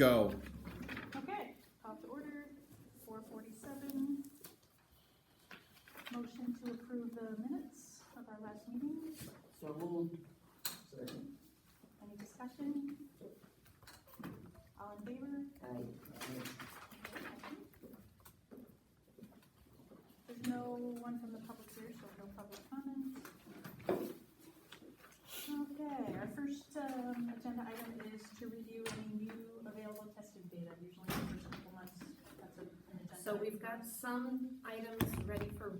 go. Okay, call to order, 4:47. Motion to approve the minutes of our last meeting. So moved. Any discussion? All in favor? Aye. There's no one from the public here, so no public comments. Okay, our first agenda item is to review any new available testing data, usually in the first couple months. That's an agenda. So we've got some items ready for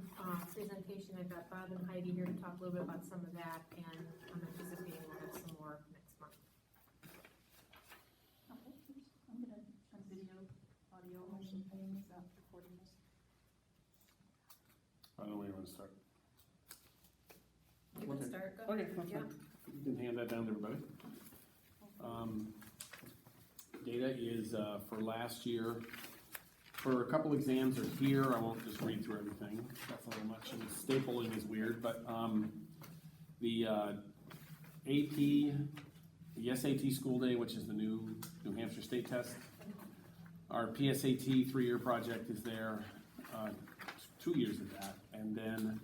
presentation. I've got Bob and Heidi here to talk a little bit about some of that, and I'm anticipating we'll have some more next month. Okay, I'm gonna turn video, audio, motion thing, is that recording this? I don't know where you want to start. You can Okay. start, go Okay, ahead. that's Yeah. fine. You can hand that down to everybody. Data is for last year. For a couple exams are here. I won't just read through everything. That's a little much, and stapling is weird, but the AP, the SAT school day, which is the new New Hampshire state test. Our PSAT 3-year project is there, 2 years of that, and then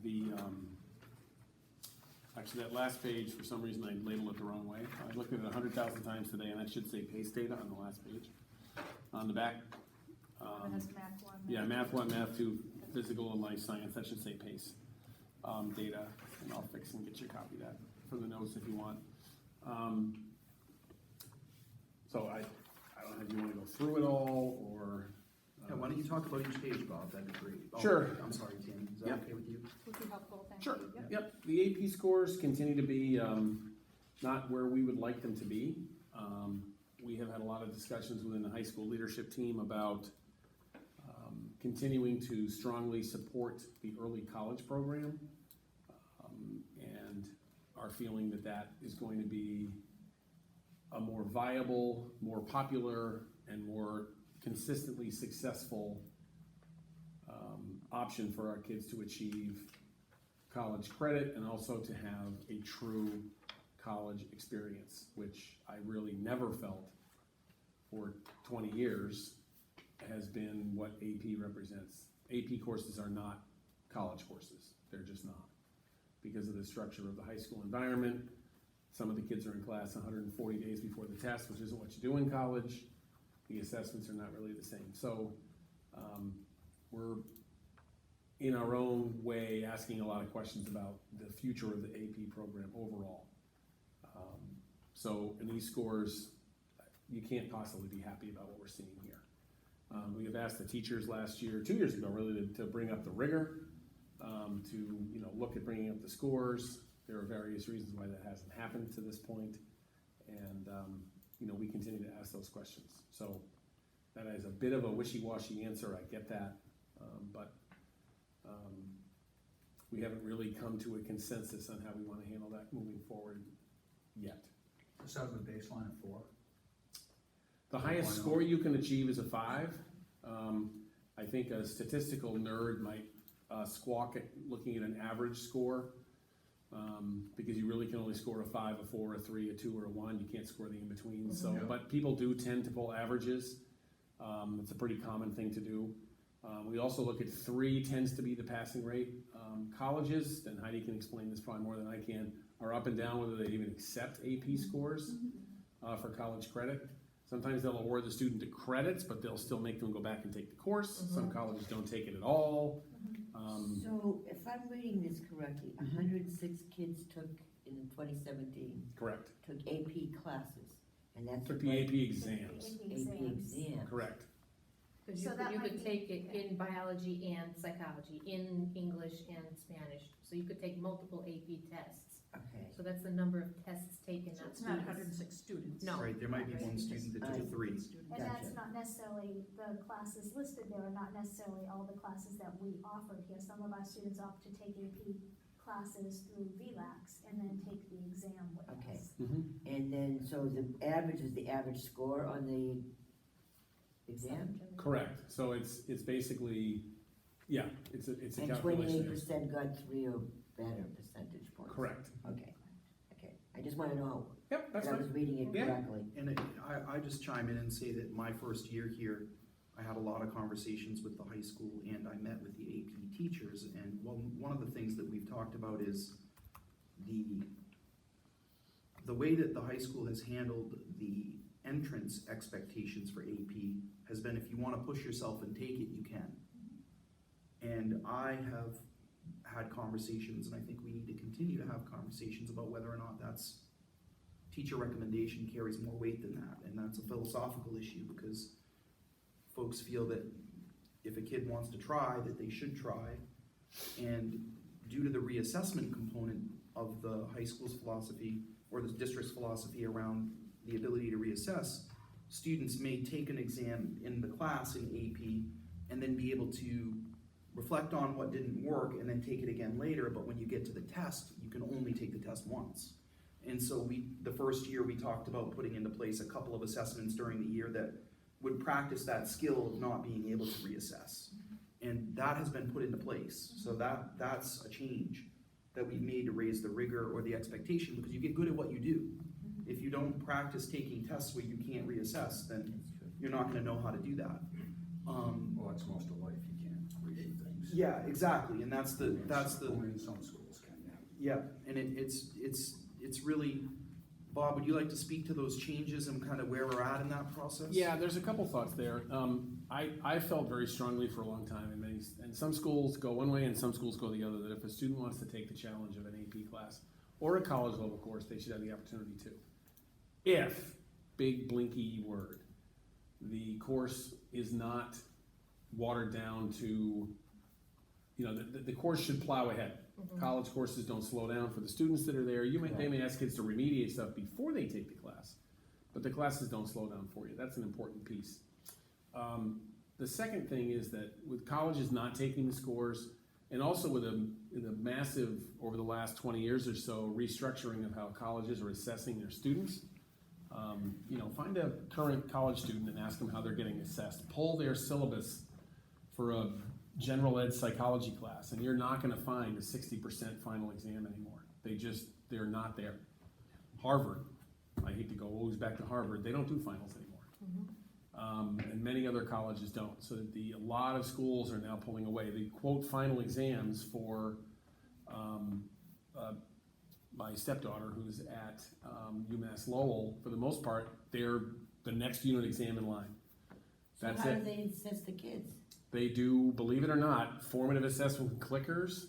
the actually, that last page, for some reason, I labeled it the wrong way. I looked at it 100,000 times today, and that should say PACE data on the last page. On the back, And that's math one. yeah, math 1, math 2, physical and life science, that should say PACE data, and I'll fix and get you a copy of that for the notes if you want. So I don't know if you want to go through it all, or. Yeah, why don't you talk about each page, Bob? That'd be great. Oh, Sure. I'm sorry, Tim. Is that Yep. okay with you? Would be helpful, thank Sure, you. Yep. yep, the AP scores continue to be, not where we would like them to be. We have had a lot of discussions within the high school leadership team about, continuing to strongly support the early college program. And are feeling that that is going to be a more viable, more popular, and more consistently successful option for our kids to achieve college credit and also to have a true college experience, which I really never felt for 20 years has been what AP represents. AP courses are not college courses. They're just not. Because of the structure of the high school environment, some of the kids are in class 140 days before the test, which isn't what you do in college. The assessments are not really the same. So we're in our own way asking a lot of questions about the future of the AP program overall. So in these scores, you can't possibly be happy about what we're seeing here. We have asked the teachers last year, 2 years ago really, to bring up the rigor, to look at bringing up the scores. There are various reasons why that hasn't happened to this point, and we continue to ask those questions. So that is a bit of a wishy-washy answer, I get that, but we haven't really come to a consensus on how we want to handle that moving forward yet. Just out of a baseline of 4. The highest score you can achieve is a 5. I think a statistical nerd might squawk at looking at an average score, because you really can only score a 5, a 4, a 3, a 2, or a 1. You can't score the in-between. So, Yeah. but people do tend to pull averages. It's a pretty common thing to do. We also look at 3 tends to be the passing rate. Colleges, and Heidi can explain this probably more than I can, are up and down whether they even accept AP scores for college credit. Sometimes they'll award the student the credits, but they'll still make them go back and take the course. Some colleges don't take it at all. So if I'm reading this correctly, 106 kids took, in 2017, Correct. took AP classes, and that's. Took the AP exams. AP exam. Correct. Because So that you might could be- take it in biology and psychology, in English and Spanish. So you could take multiple AP tests. Okay, So that's the number of tests taken, So not it's not students. 106 students. No. Right, there might be one student that took 3. And that's Gotcha. not necessarily, the classes listed there are not necessarily all the classes that we offered here. Some of our students opt to take AP classes through VLAX and then take the exam with Okay. us. and then, so the average is the average score on the exam? Correct. So it's basically, yeah, it's a And calculation. 28% got 3 or better percentage points? Correct. Okay, I just wanna know Yep, that's that I fine. was reading it Yeah. correctly. And I just chime in and say that my first year here, I had a lot of conversations with the high school and I met with the AP teachers. And one of the things that we've talked about is the way that the high school has handled the entrance expectations for AP has been, if you wanna push yourself and take it, you can. And I have had conversations, and I think we need to continue to have conversations about whether or not that's teacher recommendation carries more weight than that. And that's a philosophical issue, because folks feel that if a kid wants to try, that they should try. And due to the reassessment component of the high school's philosophy, or the district's philosophy around the ability to reassess, students may take an exam in the class in AP and then be able to reflect on what didn't work and then take it again later. But when you get to the test, you can only take the test once. And so the first year we talked about putting into place a couple of assessments during the year that would practice that skill of not being able to reassess. And that has been put into place. So that's a change that we've made to raise the rigor or the expectation, because you get good at what you do. If you don't practice taking tests where you can't reassess, then you're not gonna know how to do that. Well, it's most of life, you can't redo things. Yeah, exactly, and that's the, Only some schools can, yeah, and it's really, Bob, would you like to speak to those changes and kind of where we're at in that process? Yeah, there's a couple thoughts there. I felt very strongly for a long time, and some schools go one way and some schools go the other, that if a student wants to take the challenge of an AP class or a college level course, they should have the opportunity to. If, big blinky word, the course is not watered down to, the course should plow ahead. College courses don't slow down for the students that are there. They may ask kids to remediate stuff before they take the class, but the classes don't slow down for you. That's an important piece. The second thing is that with colleges not taking the scores, and also with a massive, over the last 20 years or so, restructuring of how colleges are assessing their students, find a current college student and ask them how they're getting assessed. Pull their syllabus for a general ed psychology class, and you're not going to find a 60% final exam anymore. They're not there. Harvard, I hate to go always back to Harvard, they don't do finals anymore. And many other colleges don't. So a lot of schools are now pulling away. The quote final exams for my stepdaughter, who's at UMass Lowell, for the most part, they're the next unit exam in line. That's So how it. do they assess the kids? They do, believe it or not, formative assessment with clickers.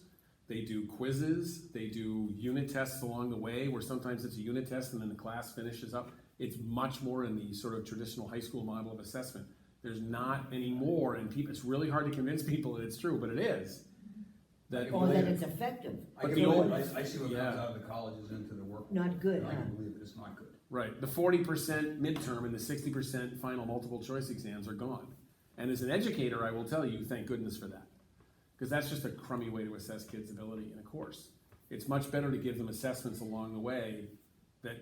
They do quizzes. They do unit tests along the way, where sometimes it's a unit test and then the class finishes up. It's much more in the sort of traditional high school model of assessment. There's not any more, and it's really hard to convince people that it's true, but it is. That Or that it's effective? I But can the believe old- it. I see what yeah. comes out of the colleges into the work. Not good, I huh? can believe it, it's not good. Right, the 40% midterm and the 60% final multiple choice exams are gone. And as an educator, I will tell you, thank goodness for that. Because that's just a crummy way to assess kids' ability in a course. It's much better to give them assessments along the way that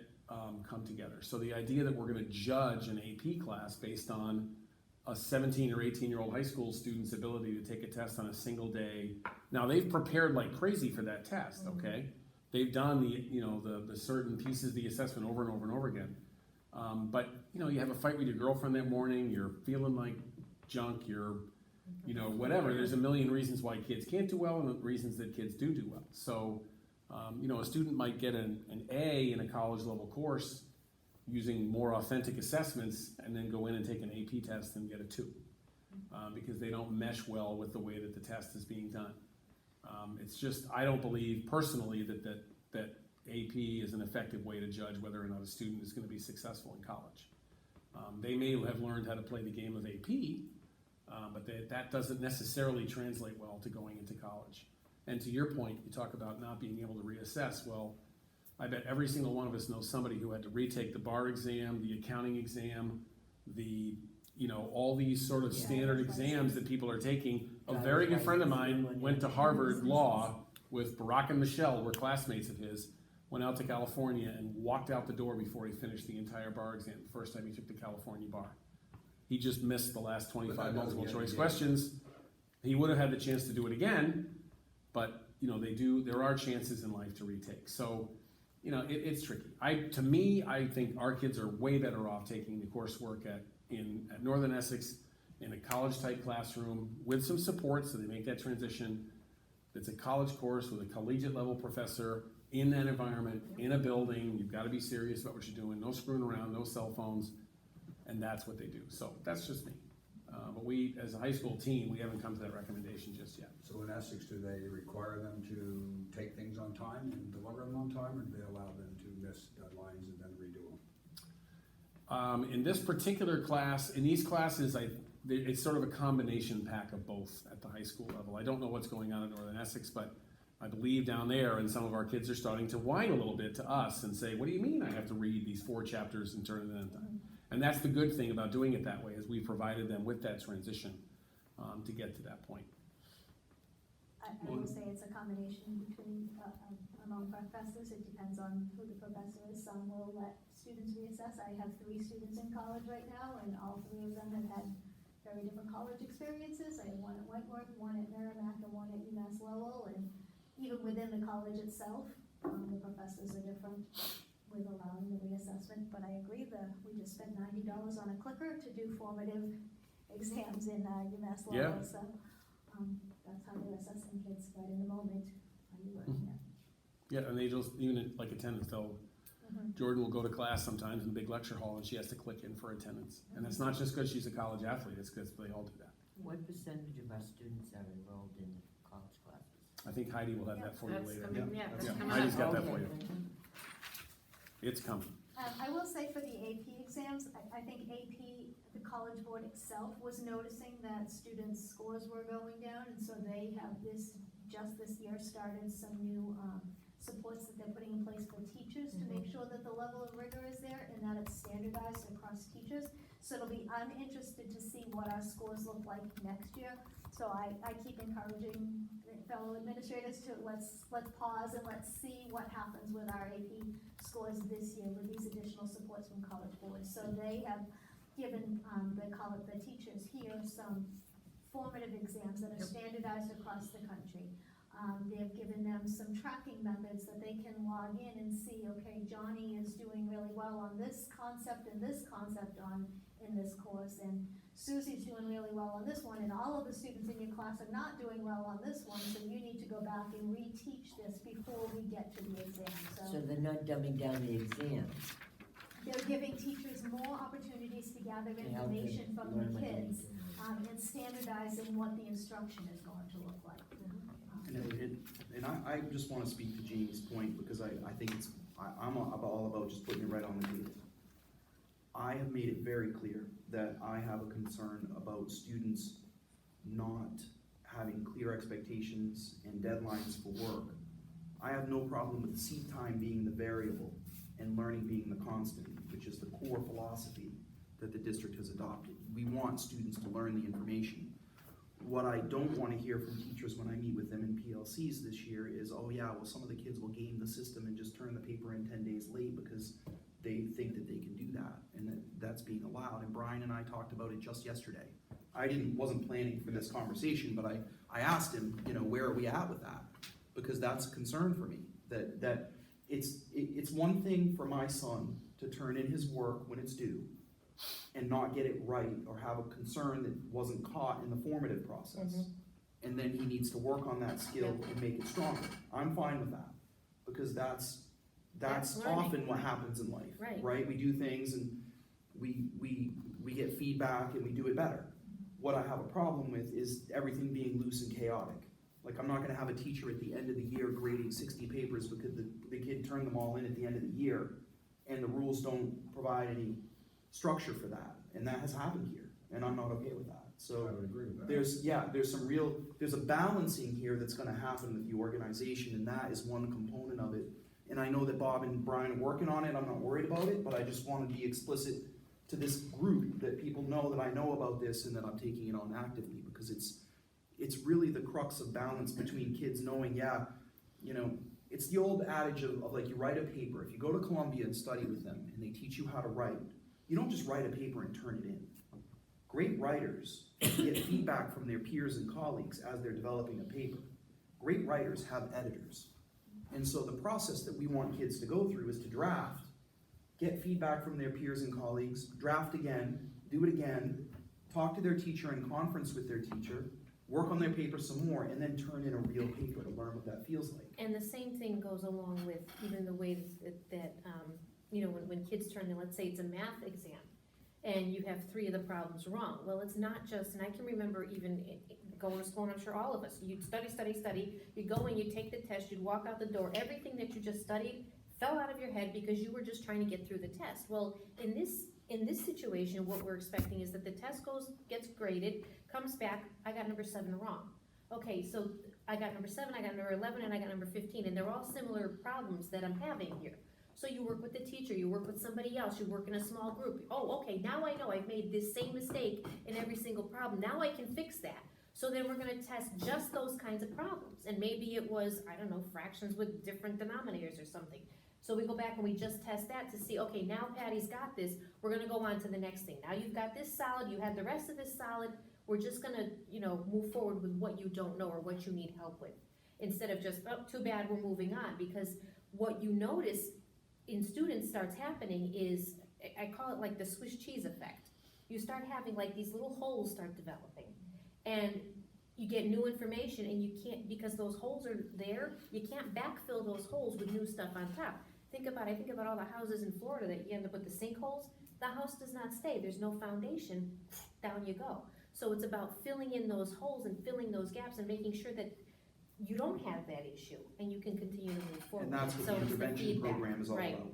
come together. So the idea that we're gonna judge an AP class based on a 17 or 18-year-old high school student's ability to take a test on a single day. Now, they've prepared like crazy for that test, okay? They've done the certain pieces of the assessment over and over and over again. But you have a fight with your girlfriend that morning, you're feeling like junk, you're, whatever. There's a million reasons why kids can't do well and reasons that kids do well. So, a student might get an A in a college level course using more authentic assessments and then go in and take an AP test and get a 2 because they don't mesh well with the way that the test is being done. It's just, I don't believe personally that AP is an effective way to judge whether or not a student is going to be successful in college. They may have learned how to play the game of AP, but that doesn't necessarily translate well to going into college. And to your point, you talk about not being able to reassess. Well, I bet every single one of us knows somebody who had to retake the bar exam, the accounting exam, all these sort of standard exams that people are taking. A very good friend of mine went to Harvard Law with Barack and Michelle, were classmates of his, went out to California and walked out the door before he finished the entire bar exam, the first time he took the California bar. He just missed the last 25 multiple choice questions. He would have had the chance to do it again, but there are chances in life to retake. So it's tricky. To me, I think our kids are way better off taking the coursework at Northern Essex in a college-type classroom with some support so they make that transition. It's a college course with a collegiate level professor in that environment, in a building. You've got to be serious about what you're doing. No screwing around, no cell phones, and that's what they do. So that's just me. But we, as a high school team, we haven't come to that recommendation just yet. So in Essex, do they require them to take things on time and deliver them on time, or do they allow them to miss deadlines and then redo them? In this particular class, in these classes, it's sort of a combination pack of both at the high school level. I don't know what's going on at Northern Essex, but I believe down there, and some of our kids are starting to whine a little bit to us and say, what do you mean I have to read these 4 chapters and turn it in time? And that's the good thing about doing it that way, is we provided them with that transition to get to that point. I would say it's a combination between, among professors. It depends on who the professor is. Some will let students reassess. I have 3 students in college right now, and all 3 of them have had very different college experiences. I have one at Wentworth, one at Merrimack, and one at UMass Lowell, and even within the college itself, the professors are different with allowing the reassessment. But I agree that we just spent $90 on a clicker to do formative exams in UMass Lowell. Yeah. So that's how they're assessing kids right in the moment. Are you working at? Yeah, and they just, even at, like attendance, Jordan will go to class sometimes in the big lecture hall and she has to click in for attendance. And it's not just because she's a college athlete, it's because they all do that. What percentage of our students are enrolled in college classes? I think Heidi will have that for you That's later. coming, yeah, that's Yeah, coming Heidi's up. got that Okay. for you. It's coming. I will say for the AP exams, I think AP, the College Board itself was noticing that students' scores were going down, and so they have just this year started some new supports that they're putting in place for teachers to make sure that the level of rigor is there and that it's standardized across teachers. So I'm interested to see what our scores look like next year. So I keep encouraging fellow administrators to let's pause and let's see what happens with our AP scores this year with these additional supports from College Board. So they have given the teachers here some formative exams that are standardized across the country. They've given them some tracking methods that they can log in and see, okay, Johnny is doing really well on this concept and this concept in this course, and Susie's doing really well on this one, and all of the students in your class are not doing well on this one, so you need to go back and reteach this before we get to the exam. So they're not dumbing down the exams. They're giving teachers more opportunities to gather They help them information from learn the what they kids, need to know. and standardizing what the instruction is going to look like. And I just wanna speak to Jamie's point, because I think I'm all about just putting it right on the table. I have made it very clear that I have a concern about students not having clear expectations and deadlines for work. I have no problem with seat time being the variable and learning being the constant, which is the core philosophy that the district has adopted. We want students to learn the information. What I don't want to hear from teachers when I meet with them in PLCs this year is, oh yeah, well, some of the kids will game the system and just turn the paper in 10 days late because they think that they can do that, and that's being allowed. And Brian and I talked about it just yesterday. I wasn't planning for this conversation, but I asked him, where are we at with that? Because that's a concern for me, that it's one thing for my son to turn in his work when it's due and not get it right, or have a concern that wasn't caught in the formative process. And then he needs to work on that skill and make it stronger. I'm fine with that, because that's That's learning. often what happens in life, Right. We do things and we get feedback and we do it better. What I have a problem with is everything being loose and chaotic. Like, I'm not gonna have a teacher at the end of the year grading 60 papers because the kid turned them all in at the end of the year, and the rules don't provide any structure for that, and that has happened here, and I'm not okay with that. I So would agree with that. there's a balancing here that's gonna happen with the organization, and that is one component of it. And I know that Bob and Brian are working on it, I'm not worried about it, but I just wanna be explicit to this group, that people know that I know about this and that I'm taking it on actively, because it's really the crux of balance between kids knowing, it's the old adage of like, you write a paper. If you go to Columbia and study with them and they teach you how to write, you don't just write a paper and turn it in. Great writers get feedback from their peers and colleagues as they're developing a paper. Great writers have editors. And so the process that we want kids to go through is to draft, get feedback from their peers and colleagues, draft again, do it again, talk to their teacher in conference with their teacher, work on their paper some more, and then turn in a real paper to learn what that feels like. And the same thing goes along with even the way that you know, when kids turn in, let's say it's a math exam, and you have 3 of the problems wrong. Well, it's not just, and I can remember even going to school, and I'm sure all of us, you'd study, you go in, you take the test, you'd walk out the door, everything that you just studied fell out of your head because you were just trying to get through the test. Well, in this situation, what we're expecting is that the test gets graded, comes back, I got number 7 wrong. Okay, so I got number 7, I got number 11, and I got number 15, and they're all similar problems that I'm having here. So you work with the teacher, you work with somebody else, you work in a small group. Oh, okay, now I know I've made this same mistake in every single problem. Now I can fix that. So then we're gonna test just those kinds of problems. And maybe it was, I don't know, fractions with different denominators or something. So we go back and we just test that to see, okay, now Patty's got this, we're gonna go on to the next thing. Now you've got this solid, you have the rest of this solid, we're just gonna, you know, move forward with what you don't know or what you need help with. Instead of just, oh, too bad, we're moving on. Because what you notice in students starts happening is, I call it like the Swiss cheese effect. You start having like these little holes start developing. And you get new information and you can't, because those holes are there, you can't backfill those holes with new stuff on top. I think about all the houses in Florida that you end up with the sinkholes. The house does not stay, there's no foundation, down you go. So it's about filling in those holes and filling those gaps and making sure that you don't have that issue and you can continue to move forward. And that's what So the it's intervention feedback, program is all right. about.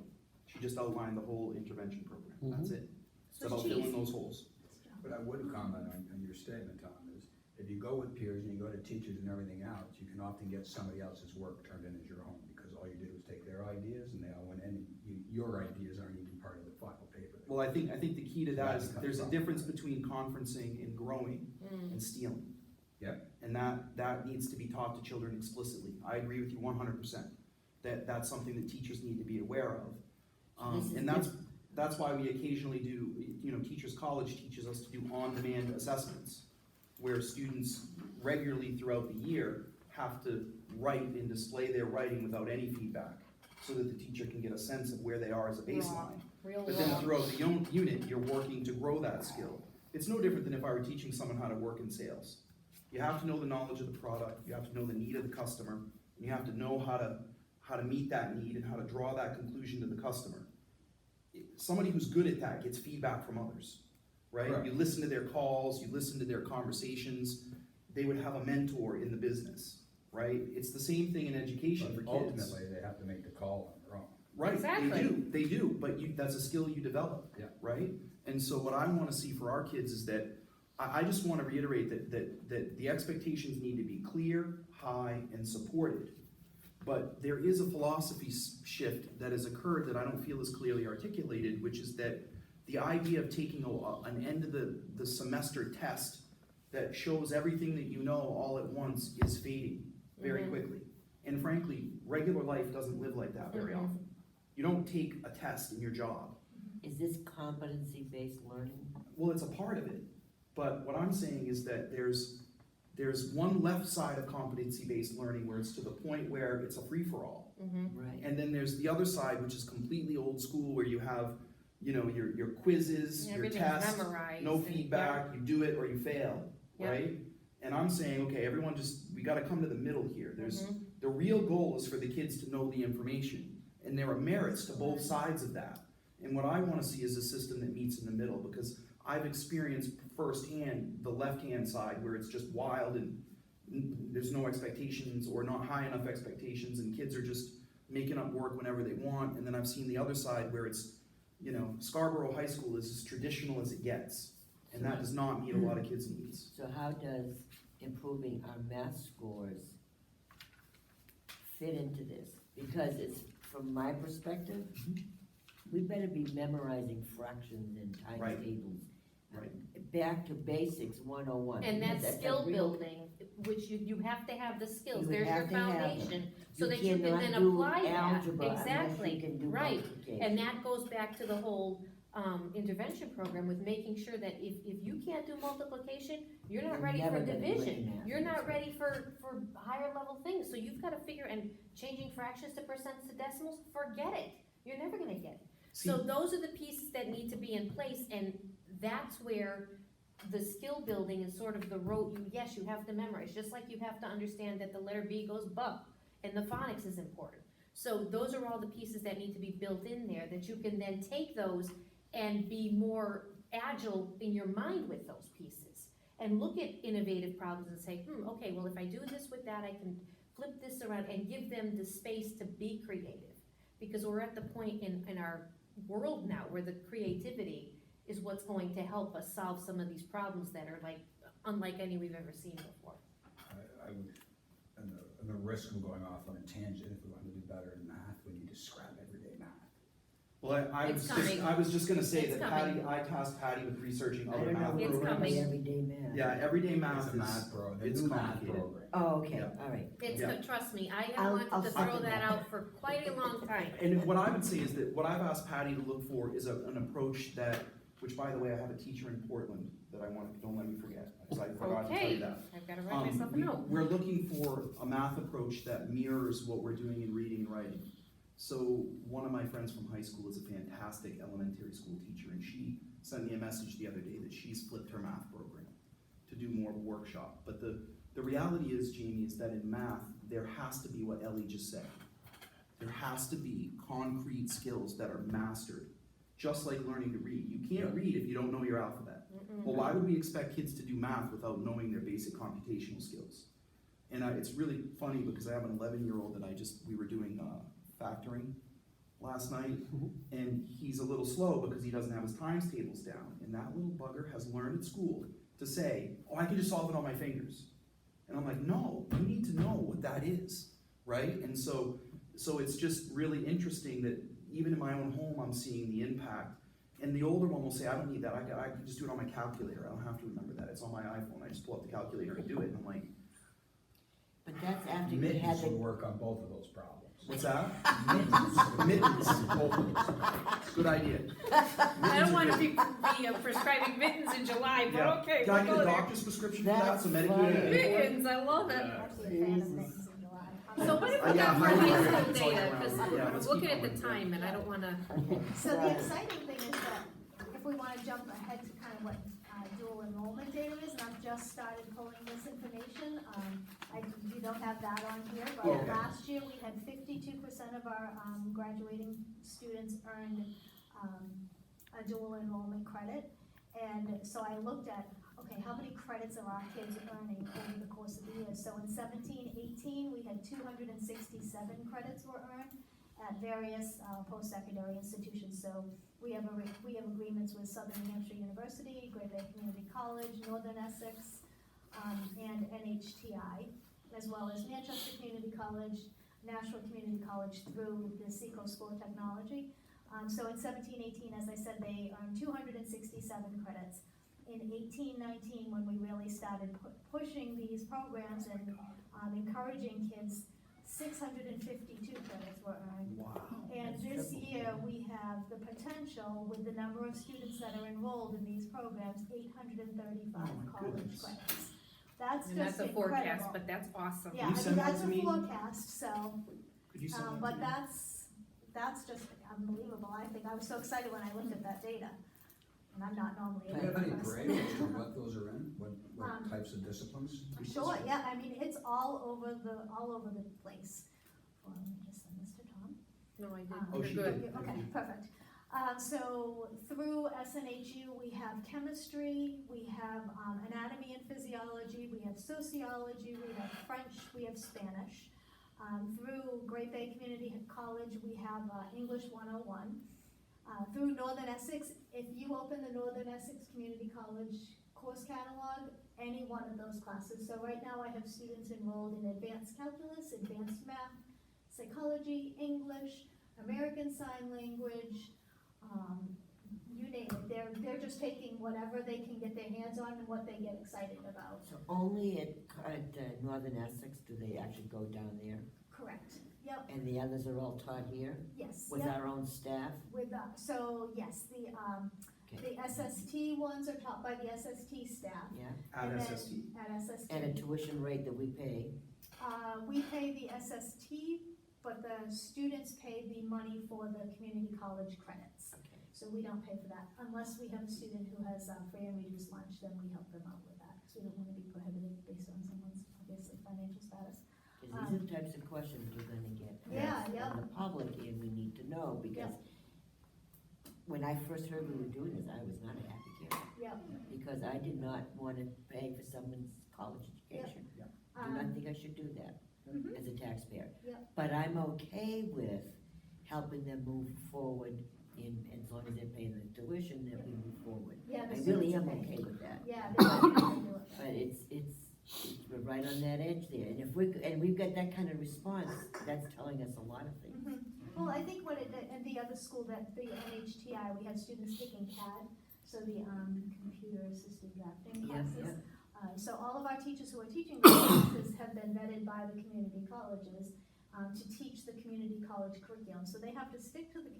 She just outlined the whole intervention program, that's it. It's Swiss about cheese. filling those holes. But I would comment on your statement, Tom, is if you go with peers and you go to teachers and everything else, you can often get somebody else's work turned in as your own, because all you do is take their ideas and they all went in, your ideas aren't even part of the final paper. Well, I think the key to that is That's there's a tough. difference between conferencing and growing and stealing. Yep. And that needs to be taught to children explicitly. I agree with you 100%. That's something that teachers need to be aware of. This is And that's why we occasionally do, you know, Teachers College teaches us to do on-demand assessments, where students regularly throughout the year have to write and display their writing without any feedback, so that the teacher can get a sense of where they are as a baseline. Real But then raw. throughout the unit, you're working to grow that skill. It's no different than if I were teaching someone how to work in sales. You have to know the knowledge of the product, you have to know the need of the customer, and you have to know how to meet that need and how to draw that conclusion to the customer. Somebody who's good at that gets feedback from others, right? Correct. You listen to their calls, you listen to their conversations, they would have a mentor in the business, right? It's the same thing in education for But kids. ultimately, they have to make the call on their own. Right, Exactly. they do, but that's a skill you develop, Yeah. right? And so what I wanna see for our kids is that, I just wanna reiterate that the expectations need to be clear, high, and supported. But there is a philosophy shift that has occurred that I don't feel is clearly articulated, which is that the idea of taking an end of the semester test that shows everything that you know all at once is fading very quickly. And frankly, regular life doesn't live like that very often. You don't take a test in your job. Is this competency-based learning? Well, it's a part of it, but what I'm saying is that there's one left side of competency-based learning where it's to the point where it's a free-for-all. Right. And then there's the other side, which is completely old school, where you have, you know, your quizzes, your Everything's tests, memorized. no and- feedback, you do it or you fail, Yeah. right? And I'm saying, okay, everyone we gotta come to the middle here. Mm-hmm. The real goal is for the kids to know the information, and there are merits to both sides of that. And what I wanna see is a system that meets in the middle, because I've experienced firsthand the left-hand side where it's just wild and there's no expectations or not high enough expectations, and kids are just making up work whenever they want. And then I've seen the other side where it's, you know, Scarborough High School is as traditional as it gets, and that does not meet a lot of kids' needs. So how does improving our math scores fit into this? Because it's, from my perspective, we better be memorizing fractions and times Right. tables. Right. Back to basics 101. And because that's a skill real- building, which you have to have the skills, You there's your have to have them. foundation, so that you can cannot then do apply that, algebra unless you exactly, can do right. multiplication. And that goes back to the whole, intervention program with making sure that if you can't do multiplication, you're not You're ready never for gonna do division. any math. You're not That's right. ready for higher level things, so you've gotta figure, and changing fractions to percents to decimals, forget it. You're never gonna get it. So those are the pieces that need to be in place, and that's where the skill building is sort of the road, yes, you have to memorize, just like you have to understand that the letter B goes buh, and the phonics is important. So those are all the pieces that need to be built in there, that you can then take those and be more agile in your mind with those pieces. And look at innovative problems and say, okay, well, if I do this with that, I can flip this around and give them the space to be creative. Because we're at the point in our world now where the creativity is what's going to help us solve some of these problems that are like, unlike any we've ever seen before. I would, and the risk of going off on a tangent, if we want to do better in math, we need to scrap everyday math. Well, It's coming. I was just gonna say It's that coming. Patty, I tasked Patty with researching I other don't know math what It's we're programs. coming. everyday math. Yeah, everyday math It's a math is, it's the new math complicated. program. Oh, okay, Yeah. all right. It's, Yeah. trust me, I have I'll wanted to throw second that that. out for quite a long time. And what I would say is that what I've asked Patty to look for is an approach that, which by the way, I have a teacher in Portland that I want, don't let me forget, because I forgot to tell you Okay, that. I've gotta write myself a note. We're looking for a math approach that mirrors what we're doing in reading and writing. So one of my friends from high school is a fantastic elementary school teacher, and she sent me a message the other day that she's flipped her math program to do more of a workshop. But the reality is, Jamie, is that in math, there has to be what Ellie just said. There has to be concrete skills that are mastered, just like learning to read. You can't read if you don't know your alphabet. Well, why would we expect kids to do math without knowing their basic computational skills? And it's really funny because I have an 11-year-old that we were doing factoring last night, and he's a little slow because he doesn't have his times tables down. And that little bugger has learned at school to say, oh, I can just solve it on my fingers. And I'm like, no, you need to know what that is, right? And so it's just really interesting that even in my own home, I'm seeing the impact. And the older one will say, I don't need that, I can just do it on my calculator, I don't have to remember that, it's on my iPhone, I just pull up the calculator and do it, and I'm like, But that's after you had Mittens would the, work on both of those problems. what's that? Mittens. Both of those. Good idea. I don't wanna be prescribing mittens in July, but Yeah. okay, Can I we'll get go a there. doctor's prescription for that, That's so Medicaid? funny. Mittens, I love it. Actually a fan of Jesus. mittens in July. So what have we Yeah, got for mine high are- school it's all data, around. cause Yeah, I'm let's looking keep at the going. time and I don't wanna, okay, So the exciting thing is that if we wanna jump ahead to kind of what dual enrollment data is, and I've just started pulling this information, you don't have that on here, but Okay. last year we had 52% of our graduating students earned a dual enrollment credit. And so I looked at, okay, how many credits are our kids earning over the course of the year? So in 17-18, we had 267 credits were earned at various post-secondary institutions. So we have agreements with Southern New Hampshire University, Great Bay Community College, Northern Essex, and NHTI, as well as Manchester Community College, National Community College through the Seco School of Technology. So in 17-18, as I said, they earned 267 credits. In 18-19, when we really started pushing these programs and encouraging kids, 652 credits were earned. Wow. And this year, we have the potential, with the number of students that are enrolled in these programs, 835 Oh my college goodness. credits. That's and just that's a incredible. forecast, but that's awesome. Yeah, you I send mean, that that's to a me? forecast, so, Could you send that to but me? that's just unbelievable. I think, I was so excited when I looked at that data. And I'm not normally Do a you have any data person. grades for what those are in, what Um, types of disciplines? Sure, yeah, I mean, it's all over the place. Well, let me just send this to Tom. No, I didn't, Oh, you're she good. did. Okay, perfect. So through SNHU, we have chemistry, we have anatomy and physiology, we have sociology, we have French, we have Spanish. Through Great Bay Community College, we have English 101. Through Northern Essex, if you open the Northern Essex Community College course catalog, any one of those classes. So right now I have students enrolled in advanced calculus, advanced math, psychology, English, American Sign Language, you name it. They're just taking whatever they can get their hands on and what they get excited about. so only at Northern Essex do they actually go down there? Correct. Yep, And the others are all taught here yes, with yep, our own staff? with, so, yes, the SST ones are taught by the SST staff. Yeah, At And then- SST. At SST. at a tuition rate that we pay? We pay the SST, but the students pay the money for the community college credits. Okay. So we don't pay for that, unless we have a student who has free and reduced lunch, then we help them out with that, because we don't wanna be prohibited based on someone's, obviously, financial status. Because these are the types of questions we're gonna get Yeah, asked yeah. from the public, and we need to know, because when I first heard we were doing this, I was not a happy camper, Yep. because I did not wanna pay for someone's college education. Do not think I should do that Mhm. as a taxpayer. Yep. But I'm okay with helping them move forward as long as they're paying the tuition, that we move forward. Yeah, the I really students am pay. okay with that. Yeah, they have to do it. But we're right on that edge there, and if we've got that kind of response, that's telling us a lot of things. Mhm. Well, I think what at the other school, that the NHTI, we had students taking CAD, so the computer assisted drafting Yeah, classes. So all of our teachers who are teaching those classes have been vetted by the community colleges to teach the community college curriculum. So they have to stick to the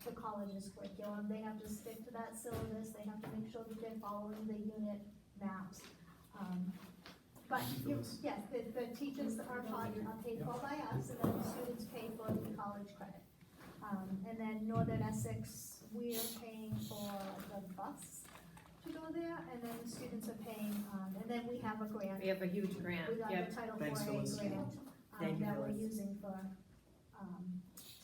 the college's curriculum, they have to stick to that syllabus, they have to make sure that they're following the unit maps. But, yes, the teachers are taught, are paid for by us, and then the students pay for the college credit. And then Northern Essex, we're paying for the bus to go there, and then the students are paying, and then we have a grant. We have a huge grant, We got yep. the Title Thanks, IV Phyllis. grant, Thank you, that we're Phyllis. using for,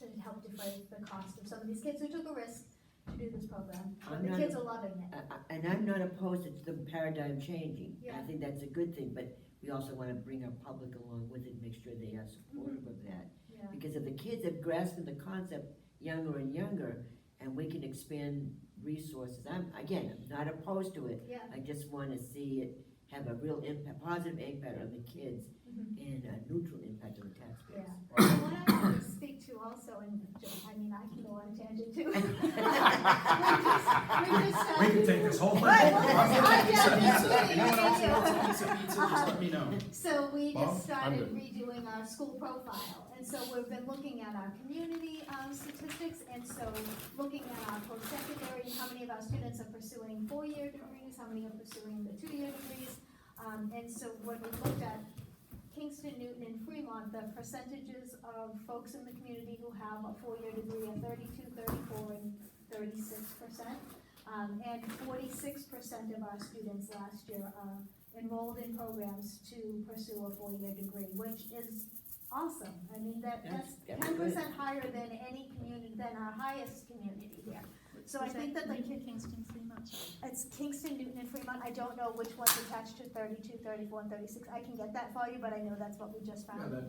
to help defray the cost of some of these kids who took a risk to do this program. But I'm the not kids a- are loving it. And I'm not opposed to the paradigm changing. I Yeah. think that's a good thing, but we also wanna bring our public along with it, make sure they are supportive of that. Yeah, Because if the kids are grasping the concept younger and younger, and we can expand resources, I'm not opposed to it. yeah. I just wanna see it have a real impact, positive impact on the kids, Mhm. and a neutral impact on the taxpayers. Yeah. And what I want to speak to also, and I mean, I can go on a tangent too. We can take this whole thing. Right, well, I'm yeah, getting a piece of yeah, pizza. Anyone else yeah. wants a piece of pizza, just let me know. So we Bob? just started I'm good. redoing our school profile, and so we've been looking at our community statistics, and so looking at our post-secondary, how many of our students are pursuing four-year degrees, how many are pursuing the two-year degrees. And so when we looked at Kingston, Newton, and Fremont, the percentages of folks in the community who have a four-year degree are 32, 34, and 36%. And 46% of our students last year enrolled in programs to pursue a four-year degree, which is awesome. I mean, that's That's 10% higher than any community, than our highest community here. So I think that the Kingston, Fremont. it's Kingston, Newton, and Fremont. I don't know which one's attached to 32, 34, and 36. I can get that for you, but I know that's what we just Yeah, found. that'd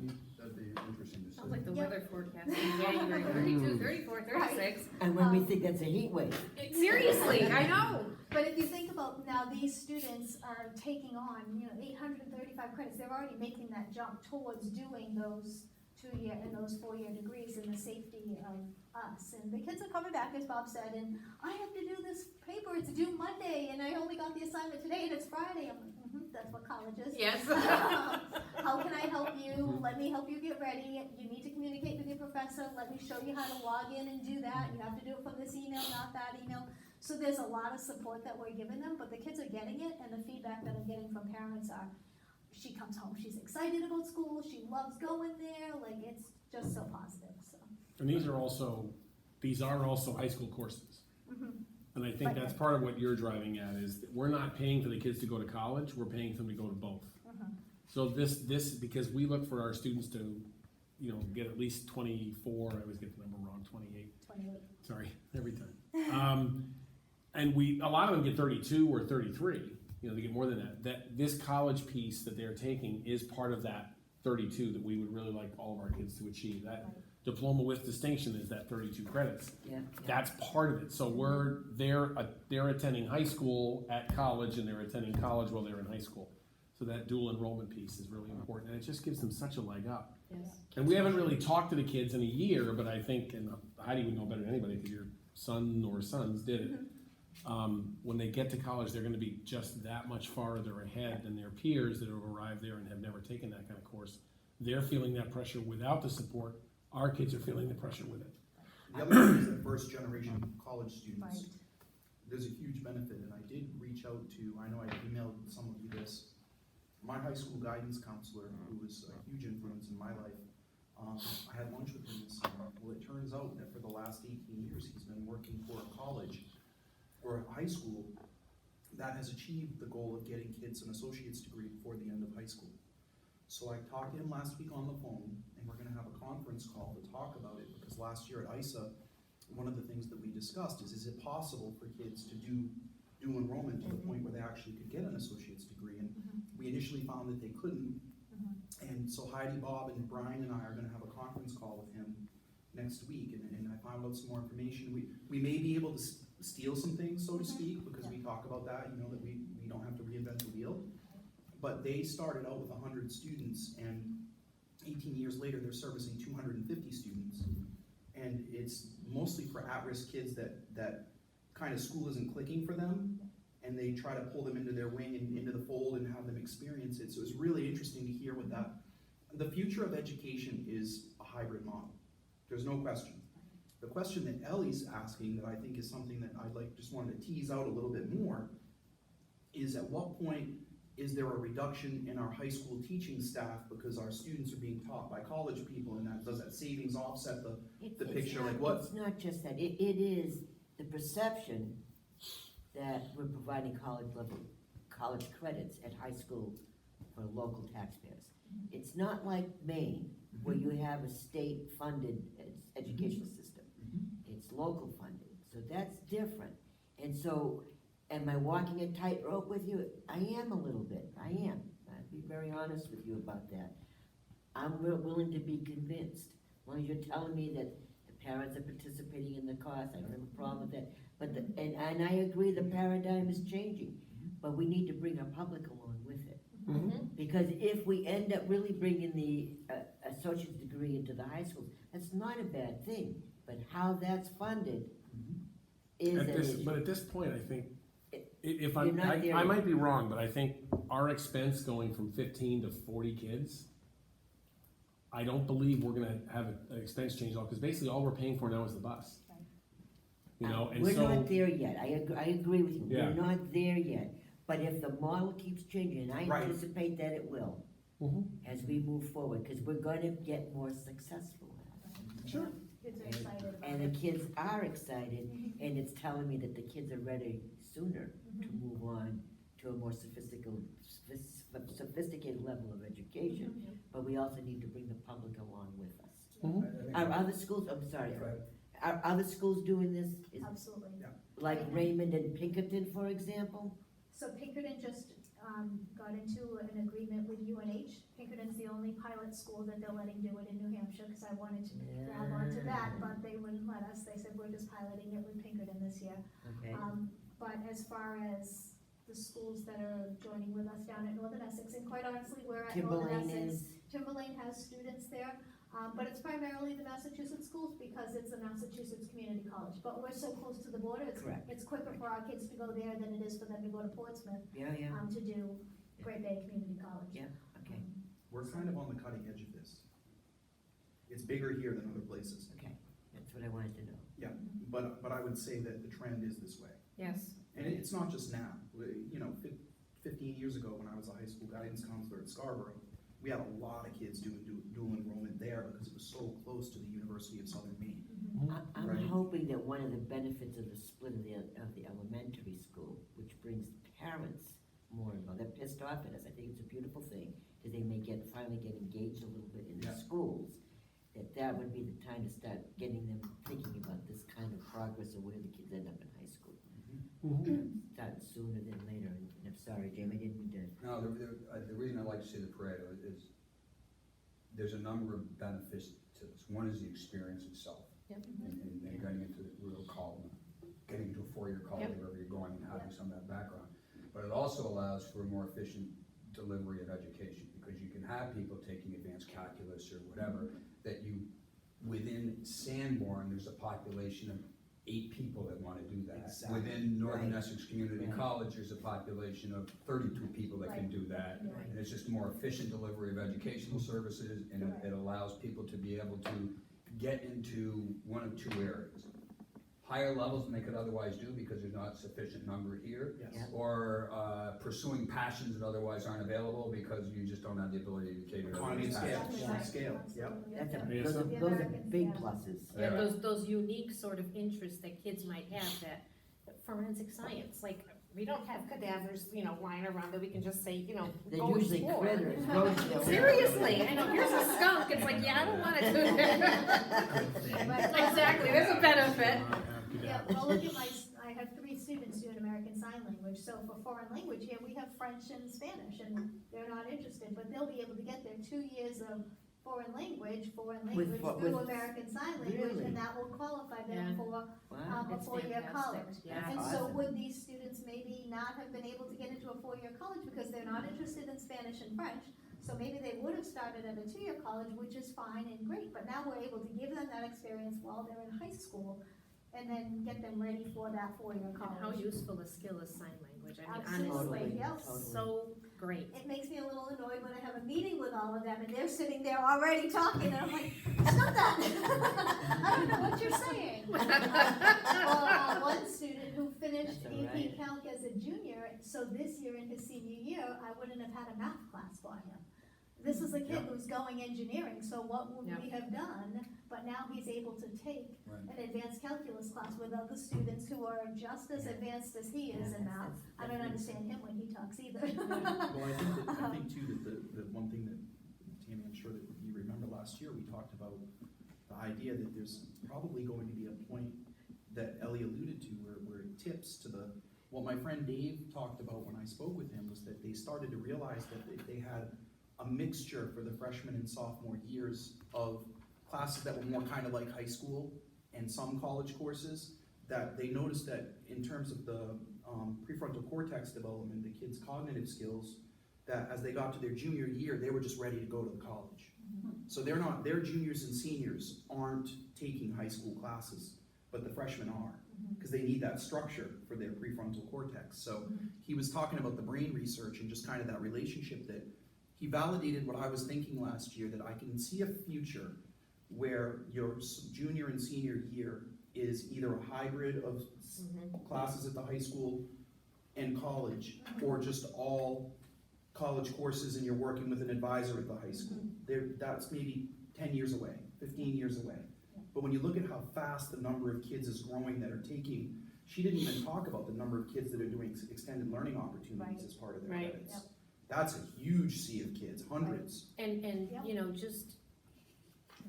be interesting to see. Sounds like the Yep. weather forecast in January, 32, 34, 36. And when we think that's a heat wave, Seriously, I know. But if you think about now, these students are taking on, 835 credits. They're already making that jump towards doing those two-year and those four-year degrees in the safety of us. And the kids are coming back, as Bob said, and I have to do this paper. It's due Monday, and I only got the assignment today, and it's Friday. I'm like, that's what college is. Yes. How can I help you? Let me help you get ready. You need to communicate with your professor. Let me show you how to log in and do that. You have to do it from this email, not that email. So there's a lot of support that we're giving them, but the kids are getting it, and the feedback that I'm getting from parents are, she comes home, she's excited about school, she loves going there, like, it's just so positive, so. And these are also high school courses. Mhm. And I think that's part of what you're driving at, is that we're not paying for the kids to go to college, we're paying for them to go to both. Mhm. So this, because we look for our students to, get at least 24, I always get the number wrong, 28, 28. sorry, every time. And a lot of them get 32 or 33, they get more than that. That this college piece that they're taking is part of that 32 that we would really like all of our kids to achieve. That Right. diploma with distinction is that 32 credits. yeah. That's part of it. So they're attending high school at college, and they're attending college while they're in high school. So that dual enrollment piece is really important, and it just gives them such a leg up. Yes. And we haven't really talked to the kids in a year, but I think, and Heidi would know better than anybody because your son or sons did it. When they get to college, they're going to be just that much farther ahead than their peers that have arrived there and have never taken that kind of course they're feeling that pressure without the support, our kids are feeling the pressure with it. The other thing is that first generation college students, Right. there's a huge benefit, and I did reach out to, I know I emailed some of you this, my high school guidance counselor, who was a huge influence in my life. I had lunch with him this summer. Well, it turns out that for the last 18 years, he's been working for a college or a high school that has achieved the goal of getting kids an associate's degree before the end of high school. So I talked to him last week on the phone, and we're gonna have a conference call to talk about it, because last year at Isa, one of the things that we discussed is it possible for kids to do dual enrollment to the point where they actually could get an associate's degree? And we initially found that they couldn't. And so Heidi, Bob, and Brian and I are gonna have a conference call with him next week, and I found out some more information. We may be able to steal some things, so to speak, because we talk about that, that we don't have to reinvent the wheel. But they started out with 100 students, and 18 years later, they're servicing 250 students. And it's mostly for at-risk kids that kind of school isn't clicking for them, and they try to pull them into their wing and into the fold and have them experience it. So it's really interesting to hear what the future of education is a hybrid model. There's no question. The question that Ellie's asking, that I think is something that I'd just wanted to tease out a little bit more, is at what point is there a reduction in our high school teaching staff because our students are being taught by college people, and does that savings offset the picture? Like what? It's not just that, it is the perception that we're providing college credits at high school for local taxpayers. It's not like Maine, where you have a state-funded educational system. It's local funded, so that's different. And so, am I walking a tightrope with you? I am a little bit, I am. I'd be very honest with you about that. I'm willing to be convinced, as long as you're telling me that the parents are participating in the cost, I don't have a problem with that. But, and I agree the paradigm is changing, but we need to bring our public along with it. Because if we end up really bringing the associate's degree into the high schools, that's not a bad thing, but how that's funded is an issue. But at this point, I think, if You're not there I yet. might be wrong, but I think our expense going from 15 to 40 kids, I don't believe we're gonna have an expense change at all, because basically all we're paying for now is the bus. And We're so, not there yet, I agree with you, Yeah. we're not there yet. But if the model keeps changing, and I Right. anticipate that it will, as we move forward, because we're gonna get more successful at it. sure, Kids are excited about And it. the kids are excited, and it's telling me that the kids are ready sooner to move on to a more sophisticated level of education. But we also need to bring the public along with us. Are other schools, I'm sorry, are other schools doing this? Absolutely. Like Raymond and Pinkerton, for example? So Pinkerton just got into an agreement with UNH. Pinkerton's the only pilot school that they're letting do it in New Hampshire, because I wanted to grab onto that, but they wouldn't let us. They said, we're just piloting it with Pinkerton this year. Okay, But as far as the schools that are joining with us down at Northern Essex, and quite honestly, we're at Northern Timberlane Essex. is, Timberlane has students there, but it's primarily the Massachusetts schools because it's a Massachusetts community college. But we're so close to the border, Correct. it's quicker for our kids to go there than it is for them to go to Portsmouth, yeah, to do Great Bay Community College. Yeah, okay. We're kind of on the cutting edge of this. It's bigger here than other places. Okay, that's what I wanted to know. Yeah, but I would say that the trend is this way. Yes. And it's not just now. 15 years ago, when I was a high school guidance counselor at Scarborough, we had a lot of kids doing dual enrollment there because it was so close to the University of Southern Maine. I'm Right. hoping that one of the benefits of the split of the elementary school, which brings parents more involved, they're pissed off at us, I think it's a beautiful thing, that they may finally get engaged a little bit in the Yeah. schools, that would be the time to start getting them thinking about this kind of progress of where the kids end up in high school. Start sooner than later, and I'm sorry, Jamie, I didn't mean to. No, the reason I like to see the parade is there's a number of benefits to this. One is the experience itself. Yep. And getting into the real college, getting into a four-year college, Yep. wherever you're going, and having some of that background. But it also allows for a more efficient delivery of education, because you can have people taking advanced calculus or whatever, that you, within Sanborn, there's a population of 8 people that wanna do that. Exactly. Within Northern Right. Essex Community Right. College, there's a population of 32 people that can do that. Right. And it's just a more efficient delivery of educational services, and it allows people to be able to get into one of 2 areas. Higher levels than they could otherwise do because there's not sufficient number here, Yes. Yeah. or pursuing passions that otherwise aren't available because you just don't have the ability to cater to Economy of those scale. passions. Yeah. Scale, yep. That's Yeah. those The are Americans, big yeah. pluses. Yeah, Yeah. those unique sort of interests that kids might have, that forensic science, like, we don't have cadavers, lying around that we can just say, They're go usually explore. critters, roadkill. Seriously, I know, here's a skunk, it's like, yeah, I don't wanna do that. Exactly, there's a benefit. Yeah, well, look at I have 3 students doing American Sign Language, so for foreign language here, we have French and Spanish, and they're not interested, but they'll be able to get their 2 years of foreign language With through American Sign Language, Really? and that will qualify them Yeah. for Wow. a It's 4-year fantastic. college. Yeah. And That's so awesome. would these students maybe not have been able to get into a 4-year college because they're not interested in Spanish and French? So maybe they would have started at a 2-year college, which is fine and great, but now we're able to give them that experience while they're in high school and then get them ready for that 4-year And how college. useful a skill is sign language, I mean, Absolutely, honestly, yep. so great. It makes me a little annoyed when I have a meeting with all of them and they're sitting there already talking and I'm like, stop that! I don't know what you're saying. Well, one student who finished That's all AP right. Calc as a junior, so this year in his senior year, I wouldn't have had a math class for him. This is a kid who's going engineering, so what would we have done? But now he's able to take Right. an advanced calculus class with other students who are just as Yeah. advanced as he is in math. I don't understand him when he talks either. Well, I think too, that the one thing that, Tammy, I'm sure that you remember last year, we talked about the idea that there's probably going to be a point that Ellie alluded to where it tips to what my friend Dave talked about when I spoke with him was that they started to realize that if they had a mixture for the freshman and sophomore years of classes that were more kind of like high school and some college courses, that they noticed that in terms of the prefrontal cortex development, the kids' cognitive skills, that as they got to their junior year, they were just ready to go to the college. So their juniors and seniors aren't taking high school classes, but the freshmen are, because they need that structure for their prefrontal cortex. So he was talking about the brain research and just kind of that relationship that he validated what I was thinking last year, that I can see a future where your junior and senior year is either a hybrid of classes at the high school and college, or just all college courses and you're working with an advisor at the high school. That's maybe 10 years away, 15 years away. But when you look at how fast the number of kids is growing that are taking, she didn't even talk about the number of kids that are doing extended learning opportunities as part of their Right. Yep. credits. That's a huge sea of kids, hundreds. And, Yep. just,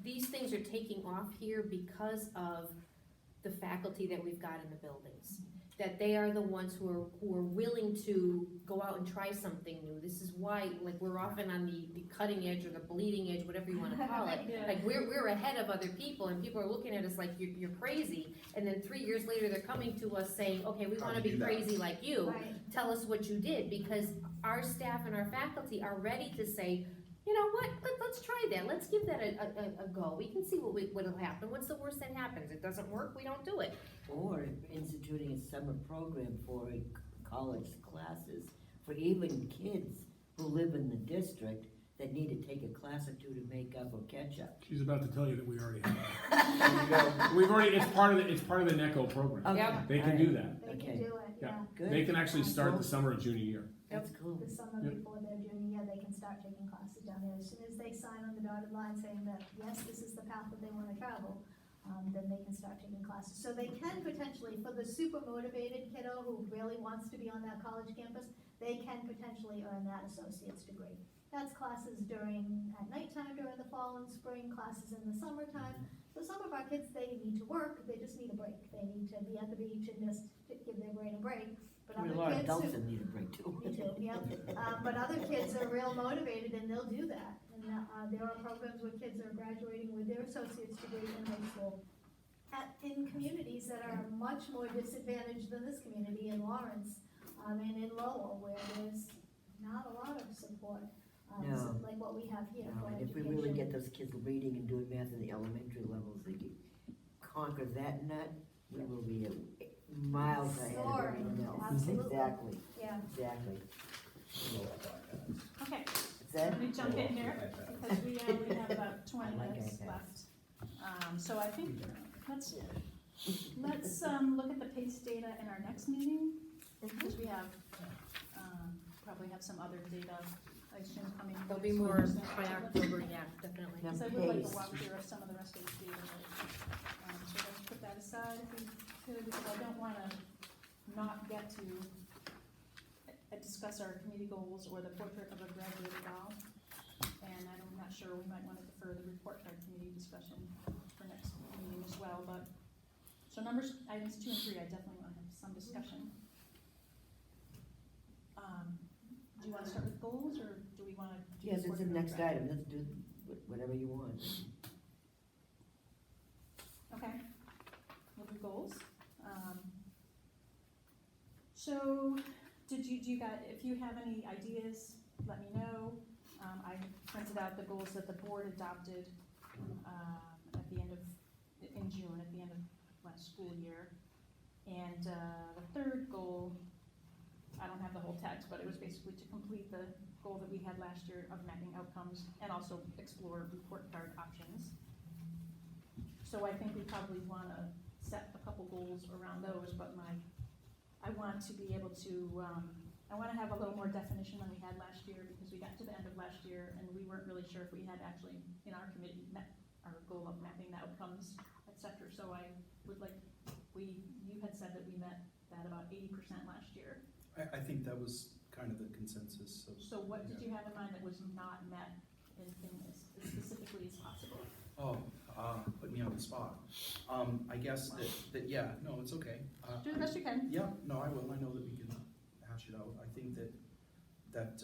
these things are taking off here because of the faculty that we've got in the buildings. That they are the ones who are willing to go out and try something new. This is why, like, we're often on the cutting edge or the bleeding edge, whatever you wanna call it. Yeah. Like, we're ahead of other people, and people are looking at us like, you're crazy. And then 3 years later, they're coming to us saying, okay, we How'd wanna you be do that? crazy like you. Right. Tell us what you did, because our staff and our faculty are ready to say, you know what, let's try that, let's give that a go, we can see what'll happen, what's the worst that happens, it doesn't work, we don't do it. Or instituting a summer program for college classes for even kids who live in the district that need to take a class or two to make up or catch up. She's about to tell you that we already have. We've already, it's part of the NECO program. Okay, Yep. They can do that. They Okay. can do it, yeah. Good. They can actually start the summer of junior year. That's cool. The summer Yep. before their junior year, they can start taking classes down there. As soon as they sign on the dotted line saying that, yes, this is the path that they wanna travel, then they can start taking classes. So they can potentially, for the super motivated kiddo who really wants to be on that college campus, they can potentially earn that associate's degree. That's classes at nighttime during the fall and spring, classes in the summertime. So some of our kids, they need to work, they just need a break. They need to be at the beach and just give their brain a break. But I mean, a other lot of kids adults who, that need a break too. me too, yeah. But other kids are real motivated and they'll do that. And there are programs where kids are graduating with their associate's degree in high school in communities that are much more disadvantaged than this community in Lawrence and in Lowell, where there's not a lot of support, No. like what we have here No, for and if we education. really get those kids reading and doing math in the elementary levels, they can conquer that nut, we will be miles ahead of Soaring, everyone else. absolutely. Exactly, Yeah. exactly. Roll up iPads. Okay, Is that, let me jump in here, iPads. because we only have about 20 I like minutes iPads. left. So I think, let's look at the PACE data in our next meeting, because we have, probably have some other data, I assume, coming. There'll be more by October, yeah, definitely. Now, Because I would like PACE. to walk through of some of the rest of the data. So let's put that aside if we could, because I don't wanna not get to discuss our committee goals or the portrait of a graduated doll. And I'm not sure, we might wanna defer the report card committee discussion for next meeting as well, but, so items 2 and 3, I definitely wanna have some discussion. Do you wanna start with goals, or do we wanna? do yes, it's portrait the of a next grad? item, let's do whatever you want. Okay, we'll do goals. So, do you guys, if you have any ideas, let me know. I printed out the goals that the board adopted, at the end of, in June, at the end of last school year. And, the third goal, I don't have the whole text, but it was basically to complete the goal that we had last year of mapping outcomes and also explore report card options. So I think we probably wanna set a couple goals around those, but I want to be able to, I wanna have a little more definition than we had last year, because we got to the end of last year and we weren't really sure if we had actually, in our committee, met our goal of mapping the outcomes, et cetera. So I would like, you had said that we met that about 80% last year. I think that was kind of the consensus, so. So what did you have in mind that was not met in as specifically as possible? Oh, put me on the spot. I guess that, yeah, no, it's okay. Do the best you can. Yeah, no, I will, I know that we can hash it out. I think that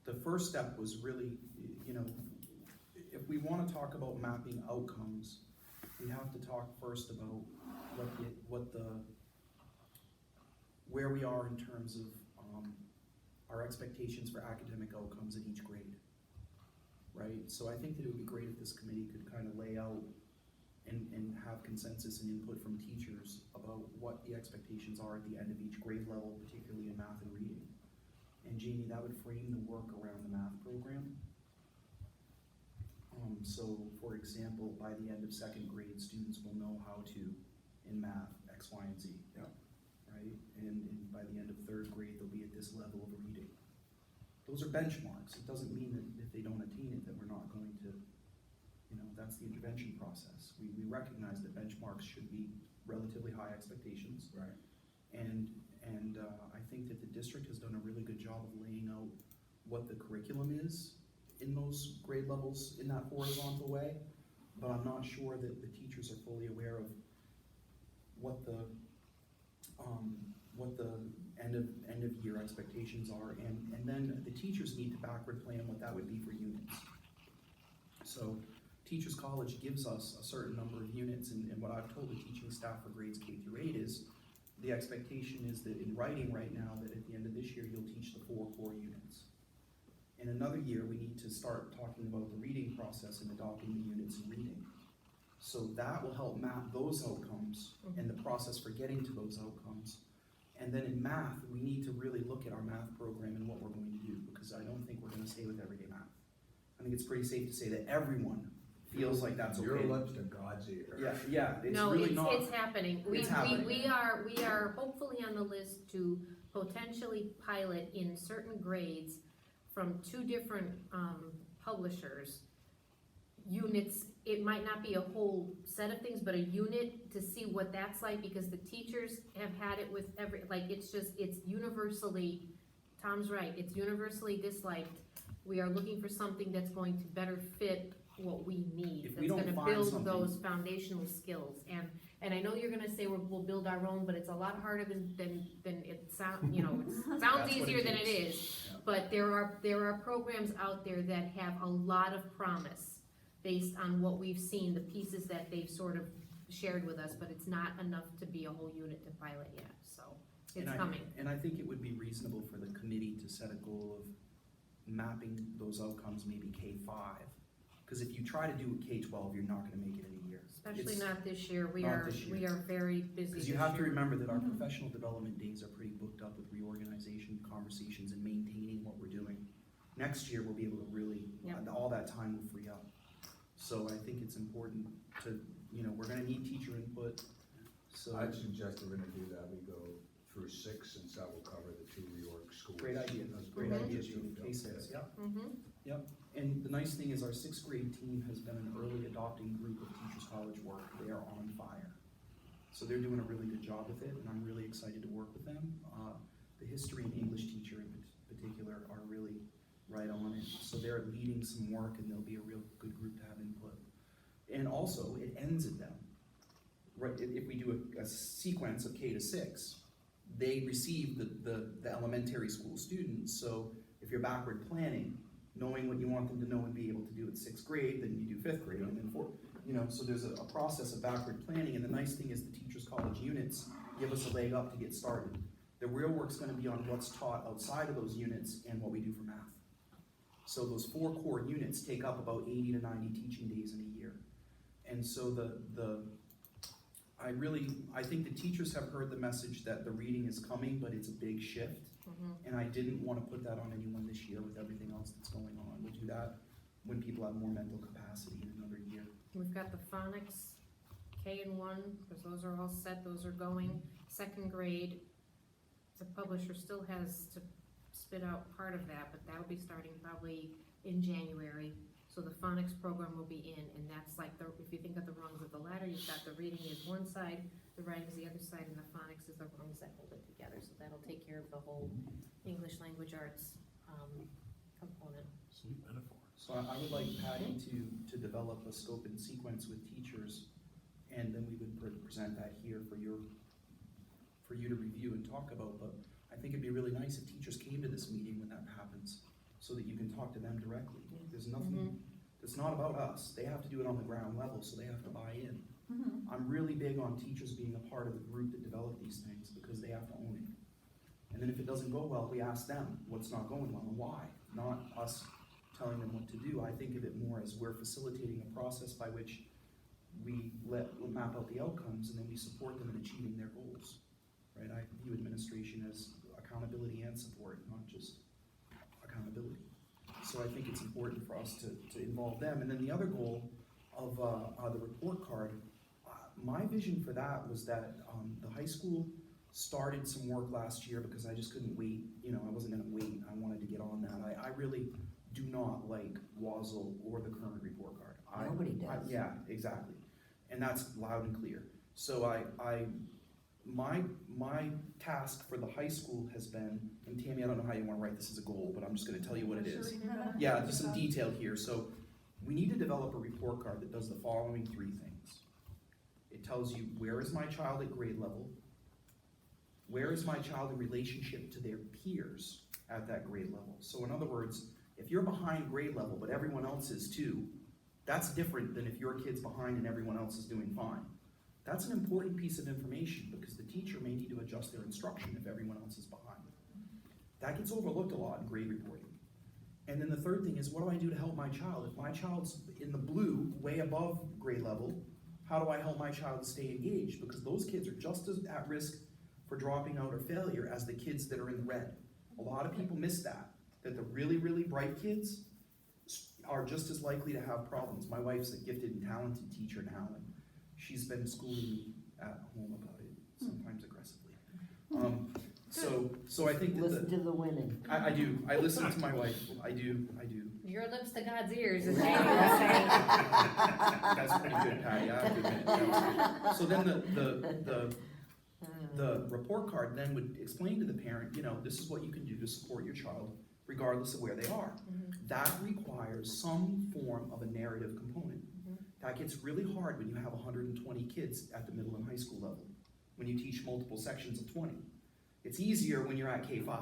the first step was really, you know, if we wanna talk about mapping outcomes, we have to talk first about where we are in terms of, our expectations for academic outcomes at each grade. Right, so I think that it would be great if this committee could kind of lay out and have consensus and input from teachers about what the expectations are at the end of each grade level, particularly in math and reading. And Jamie, that would frame the work around the math program. So for example, by the end of second grade, students will know how to, in math, X, Y, and Z. Yeah. Right, and by the end of third grade, they'll be at this level of reading. Those are benchmarks. It doesn't mean that if they don't attain it, that we're not going to, you know, that's the intervention process. We recognize that benchmarks should be relatively high expectations. Right. And I think that the district has done a really good job of laying out what the curriculum is in those grade levels in that horizontal way, but I'm not sure that the teachers are fully aware of what the end of year expectations are, and then the teachers need to backward plan what that would be for units. So Teachers College gives us a certain number of units, and what I've told the teaching staff for grades K through 8 is the expectation is that in writing right now, that at the end of this year, you'll teach the 4 core units. In another year, we need to start talking about the reading process and adopting the units in reading. So that will help map those outcomes and the process for getting to those outcomes. And then in math, we need to really look at our math program and what we're going to do, because I don't think we're going to stay with everyday math. I think it's pretty safe to say that everyone feels like that's okay. Your lips to God's ear. Yeah, it's No, really not. it's happening. It's happening. We are hopefully on the list to potentially pilot in certain grades from 2 different publishers, units. It might not be a whole set of things, but a unit to see what that's like, because the teachers have had it with it's universally, Tom's right, it's universally disliked. We are looking for something that's going to better fit what we need, If we that's don't gonna find build something- those foundational skills. And I know you're gonna say we'll build our own, but it's a lot harder than it sounds, it sounds That's what easier it than it takes. is. Yeah. But there are programs out there that have a lot of promise based on what we've seen, the pieces that they've sort of shared with us, but it's not enough to be a whole unit to pilot yet, so it's coming. And I think it would be reasonable for the committee to set a goal of mapping those outcomes, maybe K5, Because if you try to do K-12, you're not gonna make it in a year. Especially It's- not this year, we not are, this year. we are very busy Because this you have to year. remember that our Mhm. professional development days are pretty booked up with reorganization conversations and maintaining what we're doing. Next year, we'll be able to really, Yep. all that time will free up. So I think it's important to, we're gonna need teacher input, so. I'd suggest we're gonna do that, we go through 6, since that will cover the 2 reorg schools. Great idea, That's great Mhm. idea, Just Julie. feel K-6, good. yeah. Mhm. And the nice thing is our 6th grade team has been an early adopting group of Teachers College work. They are on fire. So they're doing a really good job with it, and I'm really excited to work with them. The history and English teacher in particular are really right on it. So they're leading some work, and they'll be a real good group to have input. And also, it ends at them. Right, if we do a sequence of K to 6, they receive the elementary school students. So if you're backward planning, knowing what you want them to know and be able to do at 6th grade, then you do 5th grade, and then 4th. So there's a process of backward planning, and the nice thing is the Teachers College units give us a leg up to get started. The real work's gonna be on what's taught outside of those units and what we do for math. So those 4 core units take up about 80 to 90 teaching days in a year. And so I think the teachers have heard the message that the reading is coming, but it's a big shift. Mhm. And I didn't wanna put that on anyone this year with everything else that's going on. We'll do that when people have more mental capacity in another year. We've got the phonics, K and 1, because those are all set, those are going. 2nd grade, the publisher still has to spit out part of that, but that'll be starting probably in January. So the phonics program will be in, and that's like, if you think of the rungs of the ladder, you've got the reading is one side, the writing is the other side, and the phonics is the rungs that hold it together. So that'll take care of the whole English language arts component. Sweet metaphor. So I would like Patty to develop a scope and sequence with teachers, and then we would present that here for you to review and talk about. But I think it'd be really nice if teachers came to this meeting when that happens, so that you can talk to them directly. There's nothing, it's not about us. They have to do it on the ground level, so they have to buy in. Mhm. I'm really big on teachers being a part of the group that develop these things, because they have to own it. And then if it doesn't go well, we ask them what's not going well and why, not us telling them what to do. I think of it more as we're facilitating a process by which we map out the outcomes, and then we support them in achieving their goals, right? I view administration as accountability and support, not just accountability. So I think it's important for us to involve them. And then the other goal of the report card, my vision for that was that the high school started some work last year because I just couldn't wait. I wasn't gonna wait. I wanted to get on that. I really do not like Wazzle or the current report card. Nobody does. Yeah, exactly. And that's loud and clear. So my task for the high school has been, and Tammy, I don't know how you wanna write this as a goal, but I'm just gonna tell you what it is. Yeah, there's some detail here. So we need to develop a report card that does the following 3 things. It tells you, where is my child at grade level? Where is my child in relationship to their peers at that grade level? So in other words, if you're behind grade level, but everyone else is too, that's different than if your kid's behind and everyone else is doing fine. That's an important piece of information, because the teacher may need to adjust their instruction if everyone else is behind. That gets overlooked a lot in grade reporting. And then the third thing is, what do I do to help my child? If my child's in the blue, way above grade level, how do I help my child stay engaged? Because those kids are just as at risk for dropping out or failure as the kids that are in the red. A lot of people miss that the really, really bright kids are just as likely to have problems. My wife's a gifted and talented teacher now, and she's been schooling me at home about it, sometimes aggressively. So I think that Listen to the women. I do. I listen to my wife. I do. Your lips to God's ears, as Jamie will say. That's pretty good, Patty. I have to admit, that was good. So then the report card then would explain to the parent, this is what you can do to support your child, regardless of where they are. That requires some form of a narrative component. That gets really hard when you have 120 kids at the middle and high school level, when you teach multiple sections of 20. It's easier when you're at K-5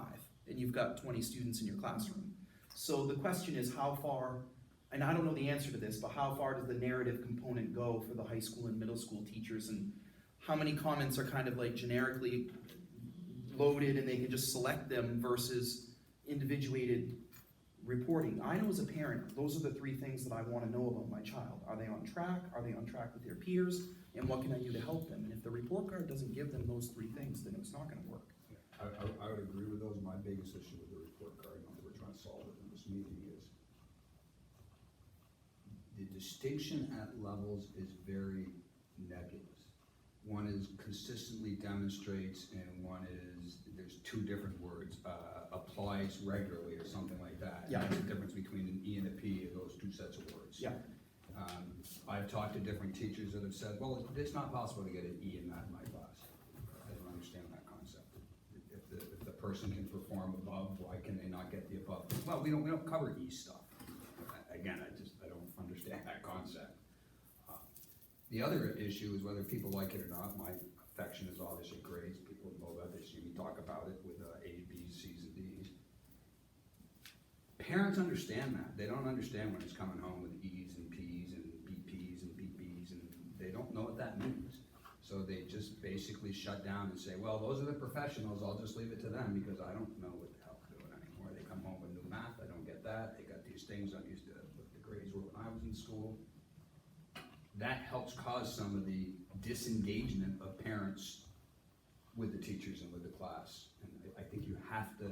and you've got 20 students in your classroom. So the question is, how far, and I don't know the answer to this, but how far does the narrative component go for the high school and middle school teachers, and how many comments are kind of like generically loaded and they can just select them versus individuated reporting, I know as a parent, those are the three things that I wanna know about my child. Are they on track? Are they on track with their peers? And what can I do to help them? And if the report card doesn't give them those three things, then it's not gonna work. I would agree with those. My biggest issue with the report card, and we're trying to solve it in this meeting, is the distinction at levels is very nebulous. One is consistently demonstrates, and one is, there's two different words, applies regularly or something like that. Yeah. There's a difference between an E and a P, those two sets of words. Yeah. I've talked to different teachers that have said, well, it's not possible to get an E in that in my class. I don't understand that concept. If the person can perform above, why can they not get the above? Well, we don't cover E stuff. Again, I don't understand that concept. The other issue is whether people like it or not. My affection is obviously grades. People know that. They see me talk about it with A's, B's, C's, and D's. Parents understand that. They don't understand when it's coming home with E's and P's and BP's and BB's, and they don't know what that means. So they just basically shut down and say, well, those are the professionals, I'll just leave it to them because I don't know what the hell I'm doing anymore. They come home with new math, I don't get that. They got these things I'm used to, what the grades were when I was in school. That helps cause some of the disengagement of parents with the teachers and with the class. And I think you have to,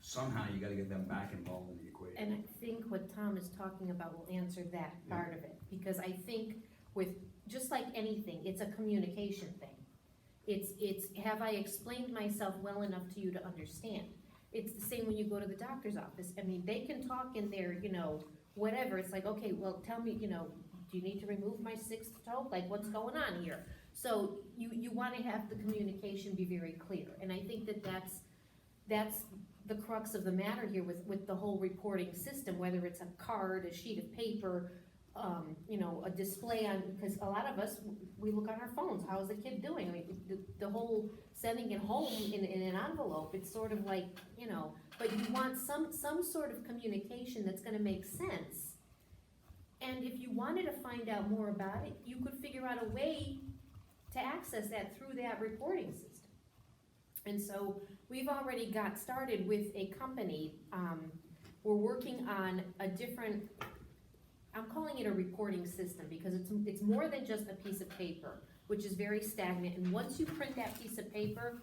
somehow you gotta get them back involved in the equation. And I think what Tom is talking about will answer that part of it, because I think with, just like anything, it's a communication thing. It's, have I explained myself well enough to you to understand? It's the same when you go to the doctor's office. I mean, they can talk in their, whatever, it's like, okay, well, tell me, do you need to remove my sixth toe? Like, what's going on here? So you wanna have the communication be very clear, and I think that's the crux of the matter here with the whole reporting system, whether it's a card, a sheet of paper, a display on, because a lot of us, we look on our phones, how's the kid doing? I mean, the whole sending it home in an envelope, it's sort of like, but you want some sort of communication that's gonna make sense. And if you wanted to find out more about it, you could figure out a way to access that through that reporting system. And so we've already got started with a company. We're working on a different, I'm calling it a reporting system because it's more than just a piece of paper, which is very stagnant. And once you print that piece of paper,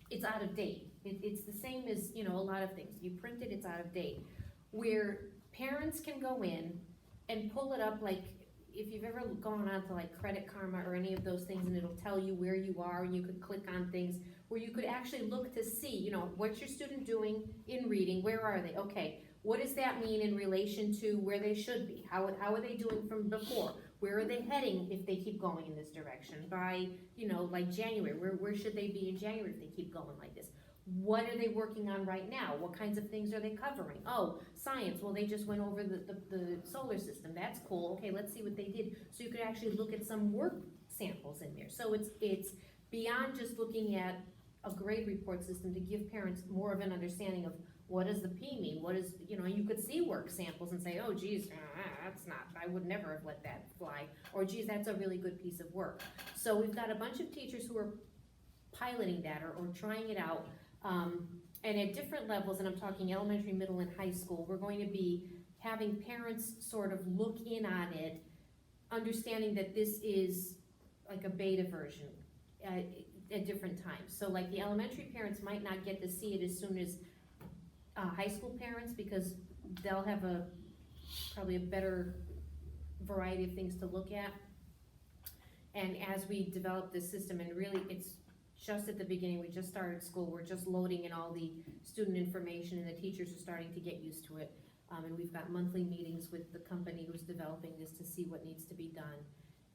it's out of date. It's the same as, a lot of things. You print it, it's out of date. Where parents can go in and pull it up, like if you've ever gone on to like Credit Karma or any of those things, and it'll tell you where you are, and you could click on things where you could actually look to see, what's your student doing in reading, where are they? Okay, what does that mean in relation to where they should be? How are they doing from before? Where are they heading if they keep going in this direction? By, like January, where should they be in January if they keep going like this? What are they working on right now? What kinds of things are they covering? Oh, science, well, they just went over the solar system. That's cool. Okay, let's see what they did. So you could actually look at some work samples in there. So it's beyond just looking at a grade report system to give parents more of an understanding of what does the P mean? What is, you could see work samples and say, oh, geez, that's not, I would never have let that fly. Or, geez, that's a really good piece of work. So we've got a bunch of teachers who are piloting that or trying it out. And at different levels, and I'm talking elementary, middle, and high school, we're going to be having parents sort of look in on it, understanding that this is like a beta version at different times. So like the elementary parents might not get to see it as soon as high school parents, because they'll have probably a better variety of things to look at. And as we develop this system, and really it's just at the beginning, we just started school, we're just loading in all the student information, and the teachers are starting to get used to it. And we've got monthly meetings with the company who's developing this to see what needs to be done.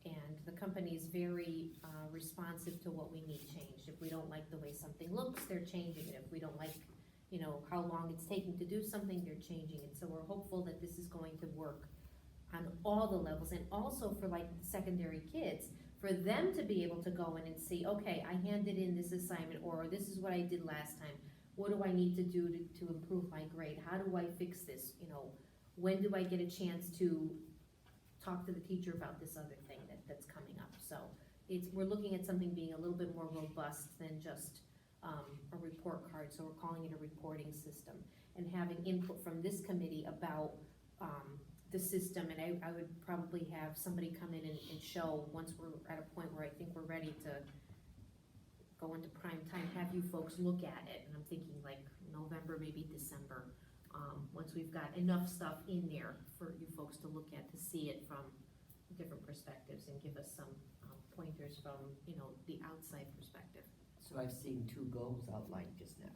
And the company is very responsive to what we need changed. If we don't like the way something looks, they're changing it. If we don't like, how long it's taking to do something, they're changing it. So we're hopeful that this is going to work on all the levels, and also for like secondary kids, for them to be able to go in and see, okay, I handed in this assignment, or this is what I did last time. What do I need to do to improve my grade? How do I fix this? When do I get a chance to talk to the teacher about this other thing that's coming up? So we're looking at something being a little bit more robust than just a report card, so we're calling it a reporting system. And having input from this committee about, the system, and I would probably have somebody come in and show, once we're at a point where I think we're ready to go into prime time, have you folks look at it, and I'm thinking like November, maybe December, once we've got enough stuff in there for you folks to look at, to see it from different perspectives and give us some pointers from, you know, the outside perspective. So I've seen 2 goals outlined just now.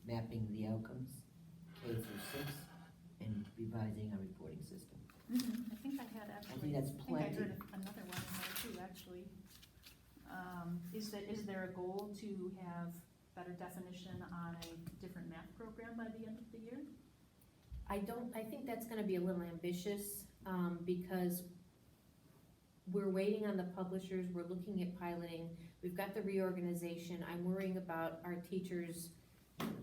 Mapping the outcomes, K through 6, and revising our reporting system. I think I had I actually. think that's I plenty. heard another one in there too, actually. Is there a goal to have better definition on a different math program by the end of the year? I think that's gonna be a little ambitious, because we're waiting on the publishers, we're looking at piloting, we've got the reorganization, I'm worrying about our teachers,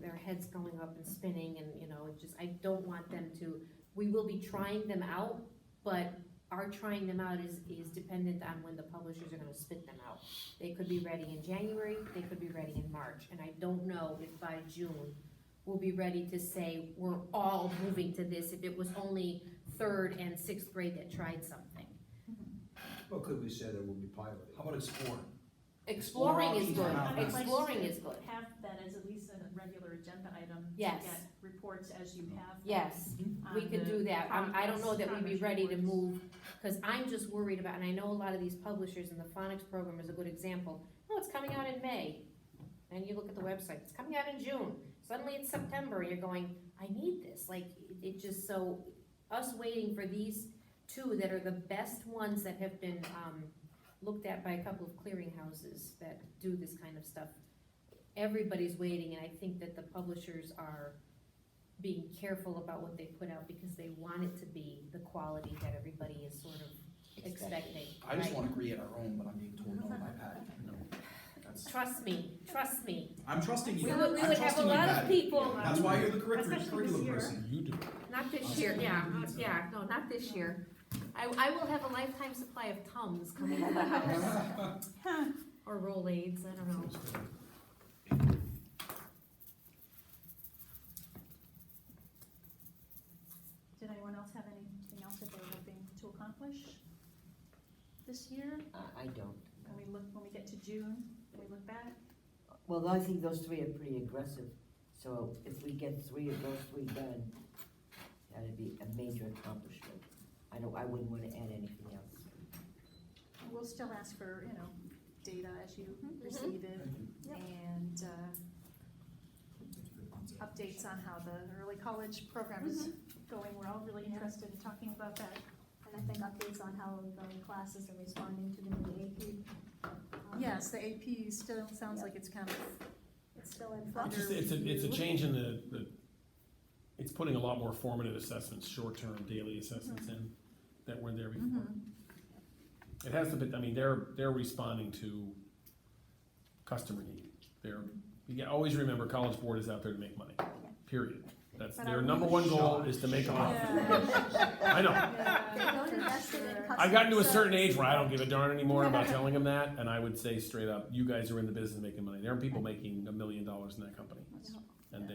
their heads going up and spinning, and, you know, it just, I don't want them to, we will be trying them out, but our trying them out is dependent on when the publishers are gonna spit them out. They could be ready in January, they could be ready in March, and I don't know if by June we'll be ready to say we're all moving to this, if it was only 3rd and 6th grade that tried something. Well, could we say that we'll be piloting? How about explore? Exploring is good, I'd like exploring is good, Have that as at least a regular agenda item. Yes. To get reports as you have. them yes. on We could the do that. I don't know that we'd be progress ready to reports. move, cause I'm just worried about, and I know a lot of these publishers, and the phonics program is a good example. Oh, it's coming out in May, and you look at the website, it's coming out in June, suddenly it's September, and you're going, I need this, like, it just, so, us waiting for these 2 that are the best ones that have been, looked at by a couple of clearinghouses that do this kind of stuff. Everybody's waiting, and I think that the publishers are being careful about what they put out, because they want it to be the quality that everybody is sort of expecting. I just right? wanna create our own, but I'm being told no by Patty. No. That's, Trust me. I'm trusting you. We I'm would have a trusting you, lot of Patty. people, That's why you're the Especially this curriculum year. person. You do. not this year, no, not this year. I will have a lifetime supply of Tums coming to the house, or Rolaids, I don't know. Did anyone else have anything else that they were hoping to accomplish this year? I don't. When we get to June, when we look back? Well, I think those 3 are pretty aggressive, so if we get 3 of those 3 done, that'd be a major accomplishment. I wouldn't wanna add anything else. We'll still ask for, you know, data as you receive it, and, updates on how the early college program is going. We're all really interested in talking about that. And I think updates on how the classes are responding to the new AP. Yes, the AP still sounds like it's kind of, It's still in Under flux. It's a review. change in it's putting a lot more formative assessments, short-term daily assessments in that weren't there before. It has to be, I mean, they're responding to customer need. You always remember, College Board is out there to make money, period. That's But their are we number one goal is to make a profit. I know. They don't invest it in customer I've gotten to a certain service. age where I don't give a darn anymore about telling them that, and I would say straight up, you guys are in the business of making money. There are people making $1 million in that company, and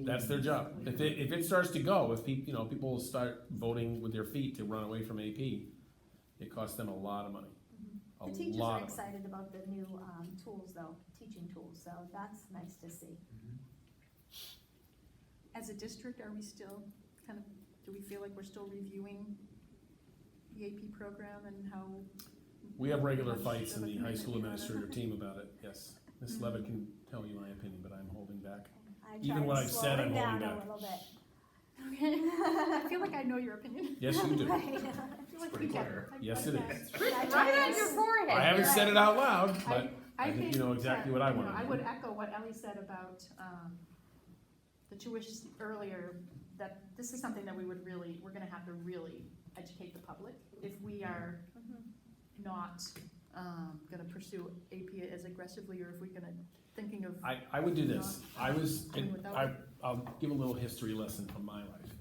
that's their job. If it starts to go, if people start voting with their feet to run away from AP, it costs them a lot of money. A The teachers lot are of money. excited about the new tools though, teaching tools, so that's nice to see. as a district, are we still kind of, do we feel like we're still reviewing the AP program and how? We have regular much fights in of a the high school commitment we have? administrator team about it, yes. Ms. Levitt can tell you my opinion, but I'm holding back. I Even tried what I've said, I'm slowing holding down back. a little bit. I feel like I know your opinion. Yes, you do. Right. I feel like Pretty we get clear. it. Yes, it is. Right on your forehead. I haven't said it out loud, but I I think think you know exactly that, what I you know, want I to would do. echo what Ellie said about, the tuition earlier, that this is something that we're gonna have to really educate the public if we are not, gonna pursue AP as aggressively, or if we're gonna, thinking of, I would do this. doing without it. I'll give a little history lesson from my life.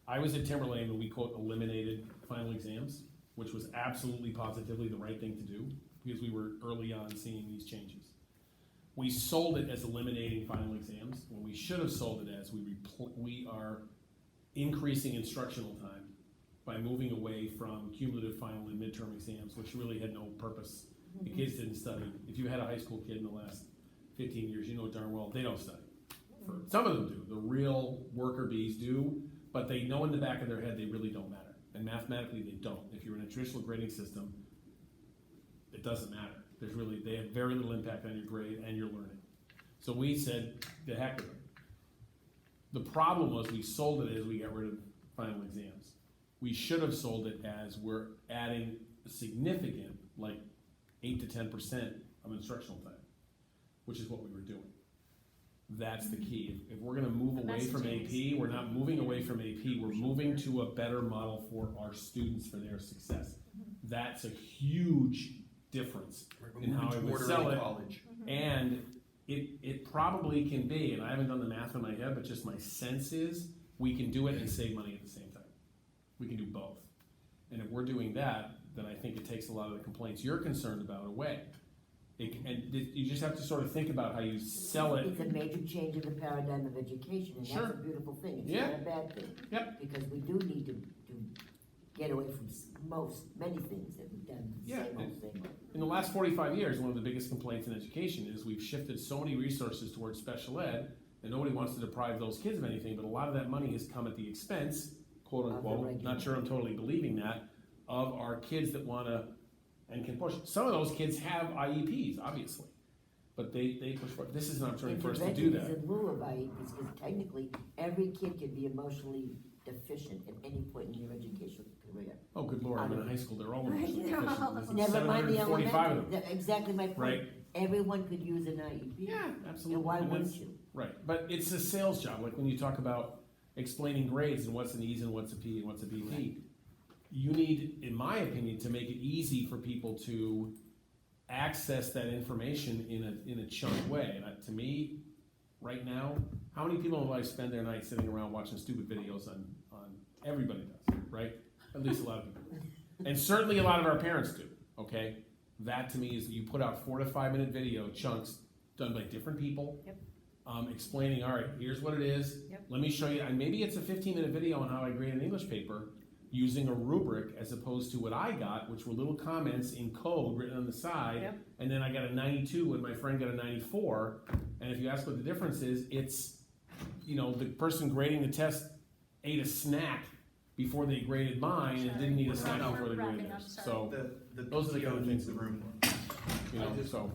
I was at Timberlane when we quote eliminated final exams, which was absolutely positively the right thing to do, because we were early on seeing these changes. we sold it as eliminating final exams, when we should have sold it as we are increasing instructional time by moving away from cumulative final and midterm exams, which really had no purpose. The kids didn't study. If you had a high school kid in the last 15 years, you know darn well they don't study. Some of them do. The real worker bees do, but they know in the back of their head they really don't matter. And mathematically they don't. If you're in a traditional grading system, it doesn't matter. They have very little impact on your grade and your learning. So we said, the heck with them. The problem was we sold it as we got rid of final exams. We should have sold it as we're adding a significant, like 8 to 10% of instructional time, which is what we were doing. That's the key. If we're gonna move away from AP, we're not moving away from AP, we're moving to a better model for our students for their success. That's a huge difference in how I would sell it. College. And it probably can be, and I haven't done the math in my head, but just my sense is, we can do it and save money at the same time. We can do both. And if we're doing that, then I think it takes a lot of the complaints you're concerned about away. You just have to sort of think about how you sell it. It's a major change in the paradigm of education, and Sure. that's a beautiful thing. It's Yeah. not a bad thing. Yep. Because we do need to get away from many things that we've done, the Yeah, same old. In the last 45 years, one of the biggest complaints in education is we've shifted so many resources towards special ed, and nobody wants to deprive those kids of anything, but a lot of that money has come at the expense, quote Of the unquote, regular. not sure I'm totally believing that, of our kids that wanna and can push. Some of those kids have IEPs, obviously, but they push for it. This is an opportunity for us to do Intervention that. is in lieu of IEPs, because technically, every kid can be emotionally deficient at any point in their educational career. Oh, good lord, I'm in high school, they're all emotionally Right. deficient. There's Never mind the 745 of elementary, them. exactly my point. Right. Everyone could use an IEP. Yeah, absolutely. And why And wouldn't that's- you? Right, but it's a sales job, like when you talk about explaining grades and what's an E's and what's a P and what's a BP. You need, in my opinion, to make it easy for people to access that information in a chunk way. And to me, right now, how many people in life spend their night sitting around watching stupid videos on everybody does, right? At least a lot of people do. And certainly a lot of our parents do, okay? That to me is that you put out 4 to 5 minute video chunks done by different people. Yep. Explaining, all right, here's what it is. Yep. Let me show you, and maybe it's a 15-minute video on how I grade an English paper using a rubric as opposed to what I got, which were little comments in code written on the side. Yep. And then I got a 92 and my friend got a 94. And if you ask what the difference is, it's, the person grading the test ate a snack before they graded mine and didn't eat a snack Sorry, before they we're graded wrapping up, theirs. sorry. So, The Those are the kind of PTO things needs the room. so.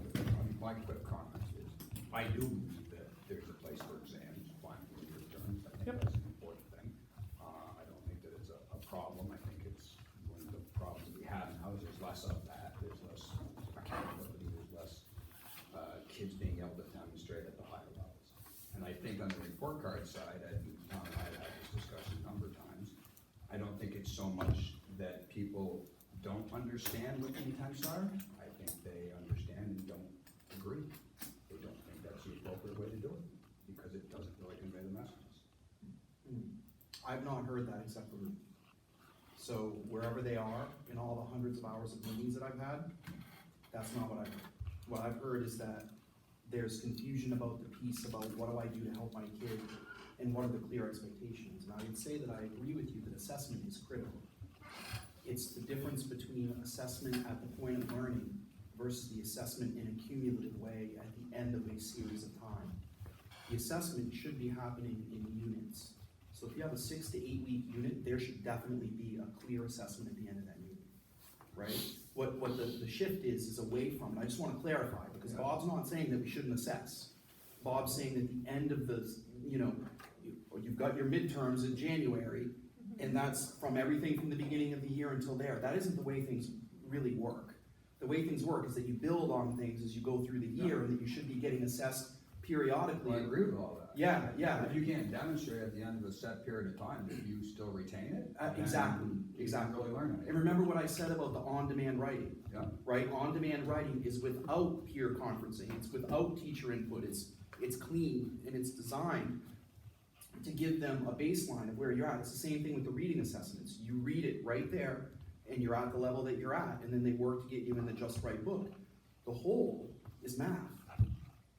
My quick comments is, I do believe that there's a place for exams, final returns, I think Yep. that's an important thing. I don't think that it's a problem, I think it's one of the problems we have now is there's less of that, there's less accountability, there's less, kids being able to demonstrate at the higher levels. And I think on the report card side, Tom and I have had this discussion a number of times, I don't think it's so much that people don't understand what the intents are, I think they understand and don't agree. They don't think that's the appropriate way to do it, because it doesn't really convey the messages. I've not heard that except for, so wherever they are, in all the hundreds of hours of meetings that I've had, that's not what I've heard. What I've heard is that there's confusion about the piece about what do I do to help my kid, and what are the clear expectations. And I would say that I agree with you that assessment is critical. It's the difference between assessment at the point of learning versus the assessment in a cumulative way at the end of a series of time. The assessment should be happening in units. So if you have a 6 to 8 week unit, there should definitely be a clear assessment at the end of that unit, right? What the shift is away from, and I just wanna clarify, because Bob's not saying that we shouldn't assess. Bob's saying that the end of the, you've got your midterms in January, and that's from everything from the beginning of the year until there. That isn't the way things really work. The way things work is that you build on things as you go through the year, and that you should be getting assessed periodically. Well, I agree with all that. Yeah. If you can't demonstrate at the end of a set period of time that you still retain it. then Exactly. You can't really learn And anything. remember what I said about the on-demand writing, Yeah. right? On-demand writing is without peer conferencing, it's without teacher input, it's clean, and it's designed to give them a baseline of where you're at. It's the same thing with the reading assessments. You read it right there, and you're at the level that you're at, and then they work to get you in the just right book. The whole is math.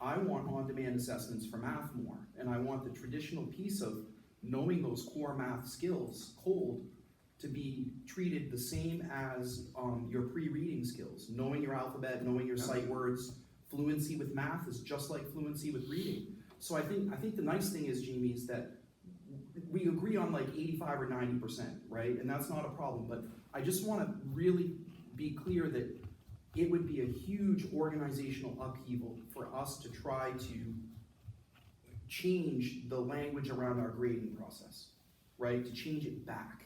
I want on-demand assessments for math more, and I want the traditional piece of knowing those core math skills cold to be treated the same as your pre-reading skills. Knowing your alphabet, knowing your sight words, fluency with math is just like fluency with reading. So I think the nice thing is, Jamie, is that we agree on like 85 or 90%, right? And that's not a problem, but I just wanna really be clear that it would be a huge organizational upheaval for us to try to change the language around our grading process, right? To change it back,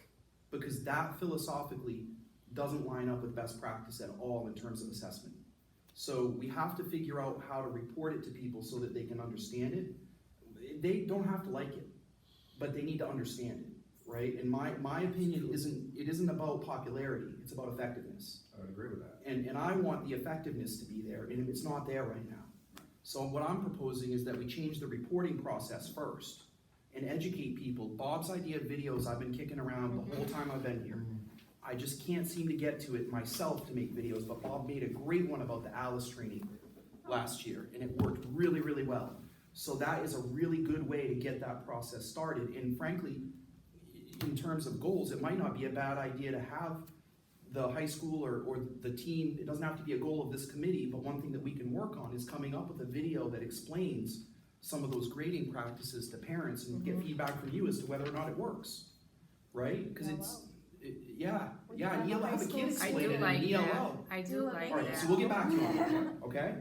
because that philosophically doesn't line up with best practice at all in terms of assessment. So we have to figure out how to report it to people so that they can understand it. They don't have to like it, but they need to understand it, right? And my opinion isn't about popularity, it's about effectiveness. I would agree with that. And I want the effectiveness to be there, and it's not there right now. So what I'm proposing is that we change the reporting process first and educate people. Bob's idea of videos I've been kicking around the whole time I've been here. I just can't seem to get to it myself to make videos, but Bob made a great one about the Alice training last year, and it worked really, really well. So that is a really good way to get that process started. And frankly, in terms of goals, it might not be a bad idea to have the high school or the team, it doesn't have to be a goal of this committee, but one thing that we can work on is coming up with a video that explains some of those grading practices to parents and get feedback from you as to whether or not it works, right? Because yeah, and you'll have a kid I explain do it in like an that. ELO. I do like All right, that. so we'll get back to you on that, okay?